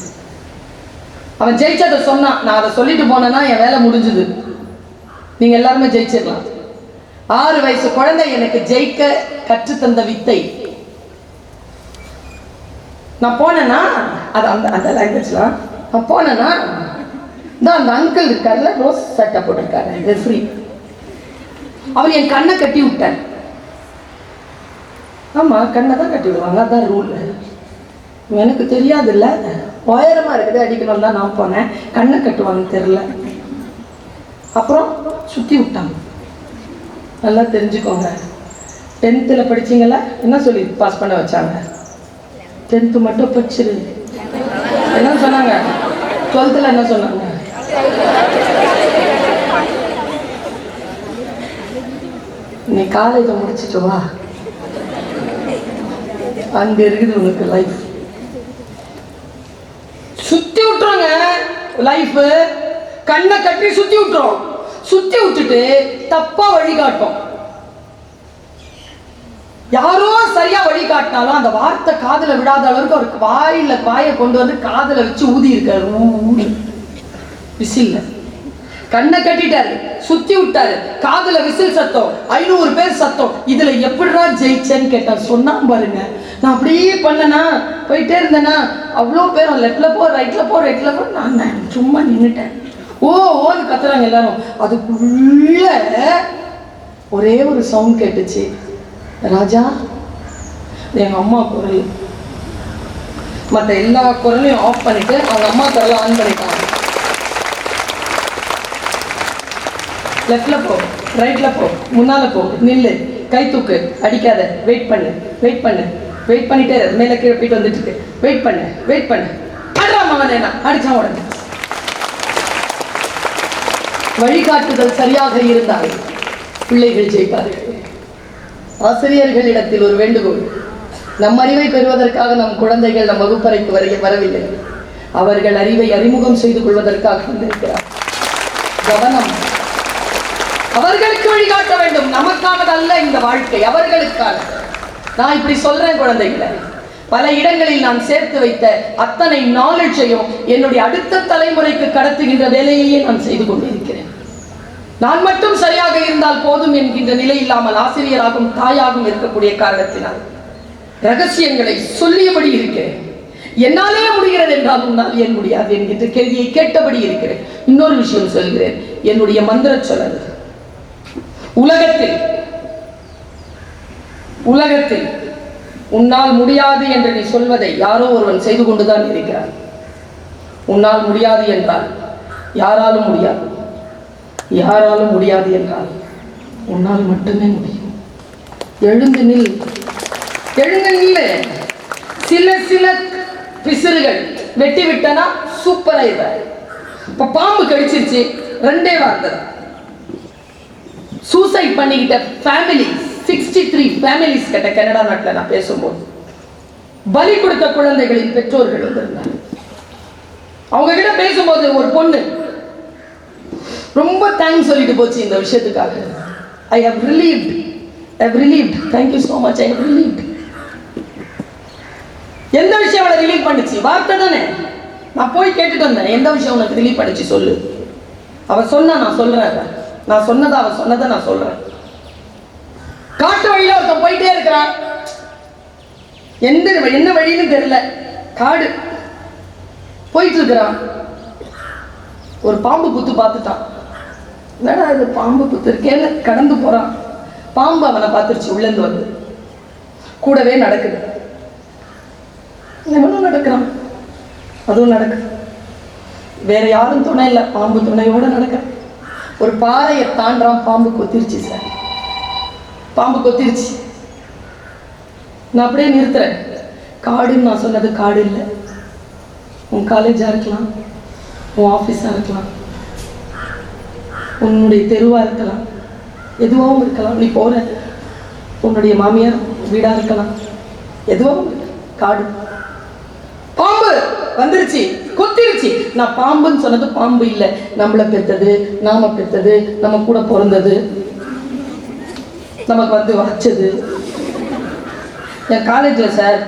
அவன் ஜெயிச்சதை சொன்னான், நான் அதை சொல்லிட்டு போனேன்னா என் வேலை முடிஞ்சுது. நீங்க எல்லாருமே ஜெயிச்சிடலாம். 6 வயசு குழந்தை எனக்கு ஜெயிக்க கற்றுத்தந்த வித்தை. நான் போனேன்னா அது அந்த லாங்குவேஜ்லாம் நான் போனேன்னா தான் அந்த அங்கிள் இருக்காருல்ல, ரோஸ் சட்டை போட்டிருக்காரு, ரெஃப்ரி, அவர் என் கண்ணை கட்டி விட்டார். ஆமா கண்ணை தான் கட்டி விடுவாங்க, அதான் ரூல். எனக்கு தெரியாது இல்லை, உயரமா இருக்குது அடிக்கணும் தான் நான் போனேன், கண்ணை கட்டுவாங்கன்னு தெரியல. அப்புறம் சுற்றி விட்டாங்க. நல்லா தெரிஞ்சுக்கோங்க, 10th படிச்சிங்களா, என்ன சொல்லி பாஸ் பண்ண வச்சாங்க? 10th மட்டும் படிச்சிரு. என்ன சொன்னாங்க? 12th என்ன சொன்னாங்க? நீ காலேஜை முடிச்சுட்டு வா, அங்க இருக்குது உனக்கு லைஃப். சுத்தி விட்டுருங்க லைஃப், கண்ணை கட்டி சுத்தி விட்டுரும். சுத்தி விட்டுட்டு தப்பா வழிகாட்டும். யாரோ சரியா வழிகாட்டினாலும் அந்த வார்த்தை காதுல விடாத அளவுக்கு அவருக்கு வாயை கொண்டு வந்து காதுல வச்சு ஊதி இருக்காரு. விசில் கண்ணை கட்டிட்டாரு, சுத்தி விட்டாரு, காதுல விசில் சத்தம், 500 பேர் சத்தம். இதுல எப்படிடா ஜெயிச்சேன்னு கேட்டான். சொன்னா பாருங்க, நான் அப்படியே பண்ணனா போயிட்டே இருந்தேன்னா அவ்வளோ பேரும் லெஃப்ட்ல போ ரைட்ல போ ரைட்ல போ, நான் சும்மா நின்றுட்டேன். ஓன்னு கத்துறாங்க எல்லாரும். அதுக்குள்ள ஒரே ஒரு சவுண்ட் கேட்டுச்சு, ராஜா. எங்க அம்மா குரல். மற்ற எல்லா குரலையும் ஆஃப் பண்ணிட்டு அவங்க அம்மா குரலை ஆன் பண்ணிட்டாங்க. லெஃப்ட்ல போ ரைட்ல போ, முன்னால போ, நில்லு, கை தூக்கு, அடிக்காத, வெயிட் பண்ணு, வெயிட் பண்ணு, வெயிட் பண்ணிட்டே மேல கீழே போயிட்டு வந்துட்டு இருக்கு, வெயிட் பண்ணு அடிச்சான். உடனே வழிகாட்டுதல் சரியாக இருந்தால் பிள்ளைகள் ஜெயிப்பார்கள். ஆசிரியர்களிடத்தில் ஒரு வேண்டுகோள், நம் அறிவை பெறுவதற்காக நம் குழந்தைகள் நம் வகுப்பறைக்கு வரவில்லை, அவர்கள் அறிவை அறிமுகம் செய்து கொள்வதற்காக வந்திருக்கிறார். கவனம், அவர்களுக்கு வழிகாட்ட வேண்டும், நமக்கானது அல்ல இந்த வாழ்க்கை, அவர்களுக்கானது. நான் இப்படி சொல்றேன் குழந்தைகளை, பல இடங்களில் நான் சேர்த்து வைத்த அத்தனை நாலேஜையும் என்னுடைய அடுத்த தலைமுறைக்கு கடத்துகின்ற வேலையையே நான் செய்து கொண்டிருக்கிறேன். நான் மட்டும் சரியாக இருந்தால் போதும் என்கின்ற நிலை இல்லாமல் ஆசிரியராகவும் தாயாகவும் இருக்கக்கூடிய காரணத்தினால் ரகசியங்களை சொல்லியபடி இருக்கிறேன். என்னாலே முடிகிறது என்றால் உன்னால் ஏன் முடியாது என்கின்ற கேள்வியை கேட்டபடி இருக்கிறேன். இன்னொரு விஷயம் சொல்கிறேன், என்னுடைய மந்திர சொல்லல், உலகத்தில் உன்னால் முடியாது என்று நீ சொல்வதை யாரோ ஒருவன் செய்து கொண்டுதான் இருக்கிறார். உன்னால் முடியாது என்றால் யாராலும் முடியாது, யாராலும் முடியாது என்றால் உன்னால் மட்டுமே முடியும். எழுந்து நில். எழுந்து நில்லு. சில சில பிசிறுகள் வெட்டி விட்டனா சூப்பரா. இப்ப பாம்பு கடிச்சிருச்சு, 2 வார்த்தை. சூசைட் பண்ணிக்கிட்ட ஃபேமிலி 63 ஃபேமிலிஸ் கிட்ட கனடா நாட்டில் நான் பேசும்போது பலி கொடுத்த குழந்தைகளின் பெற்றோர்கள் வந்திருந்தாங்க. அவங்க கிட்ட பேசும்போது ஒரு பொண்ணு ரொம்ப தேங்க்ஸ் சொல்லிட்டு போச்சு இந்த விஷயத்துக்காக. I have relieved. Thank you so much. I have relieved. எந்த விஷயம் அவளை ரிலீவ் பண்ணுச்சு? வார்த்தை தானே. நான் போய் கேட்டுட்டு வந்தேன், எந்த விஷயம் உனக்கு ரிலீவ் பண்ணுச்சு சொல்லு. அவ சொன்னா நான் சொல்றேன். நான் சொன்னதை அவ சொன்னதை நான் சொல்றேன். காட்டு வழியில ஒருத்தன் போயிட்டே இருக்கிறான். என்ன வழின்னு தெரியல, காடு போயிட்டு இருக்கிறான். ஒரு பாம்பு புத்து பார்த்துட்டான். என்னடா இது பாம்பு புத்து இருக்கேன்னு கடந்து போறான். பாம்பு அவனை பார்த்துருச்சு, உள்ளேந்து வந்து கூடவே நடக்குது. எவனும் நடக்கிறான், அதுவும் நடக்குது. வேற யாரும் துணை இல்லை, பாம்பு துணையோட நடக்கிறான். ஒரு பாறையை தாண்டான், பாம்பு கொத்திருச்சு சார். பாம்பு கொத்திருச்சு. நான் அப்படியே நிறுத்துறேன். காடுன்னு நான் சொன்னது காடு இல்லை. உன் காலேஜா இருக்கலாம், உன் ஆஃபீஸா இருக்கலாம், உன்னுடைய தெருவா இருக்கலாம், எதுவாகவும் இருக்கலாம். நீ போற உன்னுடைய மாமியார் வீடா இருக்கலாம், எதுவாகவும் காடு. பாம்பு வந்துருச்சு, கொத்திருச்சு. நான் பாம்புன்னு சொன்னது பாம்பு இல்லை, நம்மளை பெத்தது, நாம பெத்தது, நம்ம கூட பிறந்தது, நமக்கு வந்து வச்சது. என் காலேஜ்ல சார்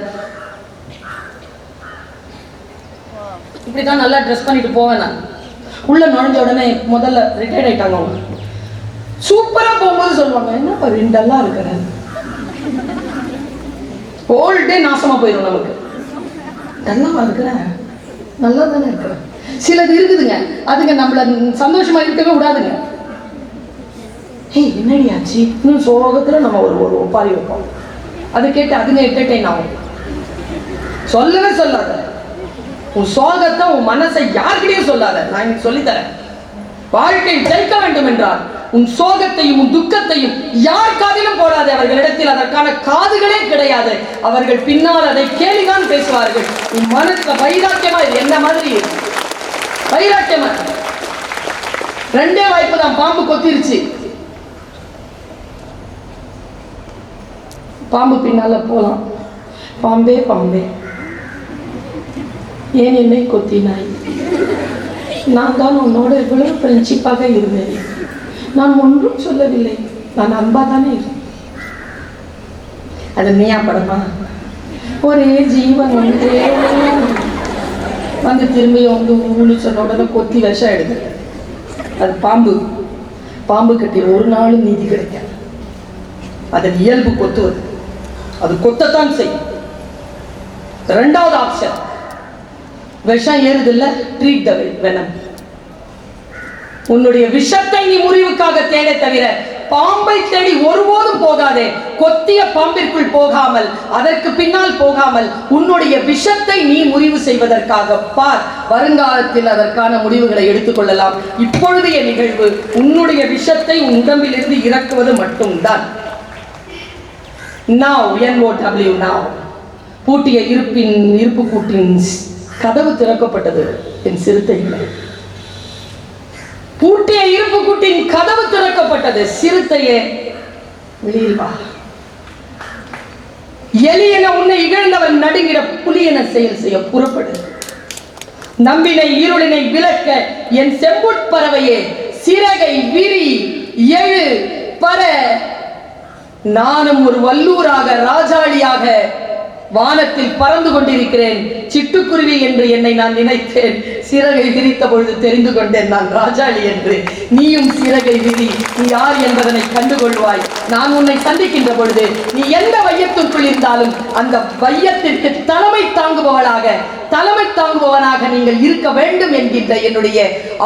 இப்படிதான் நல்லா ட்ரெஸ் பண்ணிட்டு போவேன். நான் உள்ள நுழைஞ்ச உடனே முதல்ல ரிட்டையர்ட் ஆயிட்டாங்க அவங்க. சூப்பரா போகும்போது சொல்லுவாங்க, என்ன ரெண்டெல்லாம் இருக்கிற ஹோல் டே நாசமா போயிடும் நமக்கு. நல்லா இருக்கிறேன், நல்லா தானே இருக்கிறேன். சிலது இருக்குதுங்க, அதுங்க நம்மள சந்தோஷமா இருக்கவே விடாதுங்க. என்னடி ஆச்சு இன்னும் சோகத்துல நம்ம ஒரு ஒப்பாரி வைப்போம். அதை கேட்டு அதுங்க என்டர்டெயின் ஆகும். சொல்லவே சொல்லாத உன் சோகத்தை, உன் மனசை யார்கிட்டையும் சொல்லாத. நான் இன்னைக்கு சொல்லித்தரேன். வாழ்க்கை ஜெயிக்க வேண்டும் என்றால் உன் சோகத்தையும் உன் துக்கத்தையும் யார் காதிலும் போடாது. அவர்களிடத்தில் அதற்கான காதுகளே கிடையாது. அவர்கள் பின்னால் அதை கேலிதான் பேசுவார்கள். உன் மனசுல வைராக்கியமா இது என்ன மாதிரி வைராக்கியமா 2 வாய்ப்பு தான். பாம்பு கொத்திருச்சு. பாம்பு பின்னால போலாம். பாம்பே பாம்பே ஏன் என்னை கொத்தினாய்? நான் தான் உன்னோட இவ்வளவு ஃப்ரெண்ட்ஷிப்பாக இருந்தேன். நான் ஒன்றும் சொல்லவில்லை, நான் அன்பா தானே இருந்தேன். அது நீயா படமா? ஒரே ஜீவன் வந்து திரும்பி வந்து ஊனு சொன்ன உடனே கொத்தி விஷம் எடுது. அது பாம்பு. பாம்பு கட்டி ஒரு நாளும் நீதி கிடைக்காது. அதன் இயல்பு கொத்துவது. அது கொத்தத்தான் செய்யும். 2வது ஆப்ஷன், விஷம் ஏறுது இல்ல, ட்ரீட் த வெனம். உன்னுடைய விஷத்தை நீ முறிவுக்காக தேட தவிர பாம்பை தேடி ஒருபோதும் போகாதே. கொத்திய பாம்பிற்குள் போகாமல், அதற்கு பின்னால் போகாமல், உன்னுடைய விஷத்தை நீ முறிவு செய்வதற்காக பார். வருங்காலத்தில் அதற்கான முடிவுகளை எடுத்துக்கொள்ளலாம். இப்பொழுதைய நிகழ்வு உன்னுடைய விஷத்தை உன் உடம்பிலிருந்து இறக்குவது மட்டும்தான். Now, NOW now. பூட்டிய இருப்பு கூட்டின் கதவு திறக்கப்பட்டது என் சிறுத்தைகளை. பூட்டிய இருப்பு கூட்டின் கதவு திறக்கப்பட்டது. சிறுத்தையே வெளியில் வா. எலி என உன்னை இகழ்ந்தவன் நடுங்கிட புலி என செயல் செய்ய புறப்படு. நம்பினை இருளினை விளக்க என் செம்புட்பறவையே சிறகை விரி எழு பர. நானும் ஒரு வல்லூராக ராஜாளியாக வானத்தில் பறந்து கொண்டிருக்கிறேன். சிட்டுக்குருவி என்று என்னை நான் நினைத்தேன். சிறகை விரித்த பொழுது தெரிந்து கொண்டேன் நான் ராஜாளி என்று. நீயும் சிறகை விரி, நீ யார் என்பதனை கண்டுகொள்வாய். நான் உன்னை சந்திக்கின்ற பொழுது நீ எந்த வையத்திற்குள் இருந்தாலும் அந்த வையத்திற்கு தலைமை தாங்குபவனாக நீங்கள் இருக்க வேண்டும் என்கின்ற என்னுடைய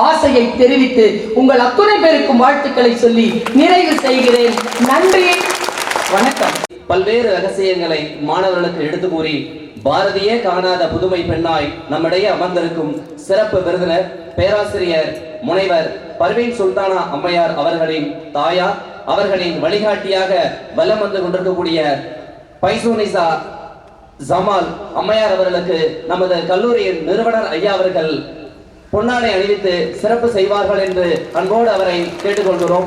ஆசையை தெரிவித்து உங்கள் அத்துணை பேருக்கும் வாழ்த்துக்களை சொல்லி நிறைவு செய்கிறேன். நன்றி, வணக்கம். பல்வேறு ரகசியங்களை மாணவர்களுக்கு எடுத்து கூறி பாரதியே காணாத புதுமை பெண்ணாய் நம்மிடையே அமர்ந்திருக்கும் சிறப்பு விருந்தினர் பேராசிரியர் முனைவர் பர்வீன் சுல்தானா அம்மையார் அவர்களின் தாயார், அவர்களின் வழிகாட்டியாக வலம் வந்து கொண்டிருக்கக்கூடிய பைசூனிசா ஜமால் அம்மையார் அவர்களுக்கு நமது கல்லூரியின் நிறுவனர் ஐயா அவர்கள் பொன்னாடை அணிவித்து சிறப்பு செய்வார்கள் என்று அன்போடு அவரை கேட்டுக்கொள்கிறோம்.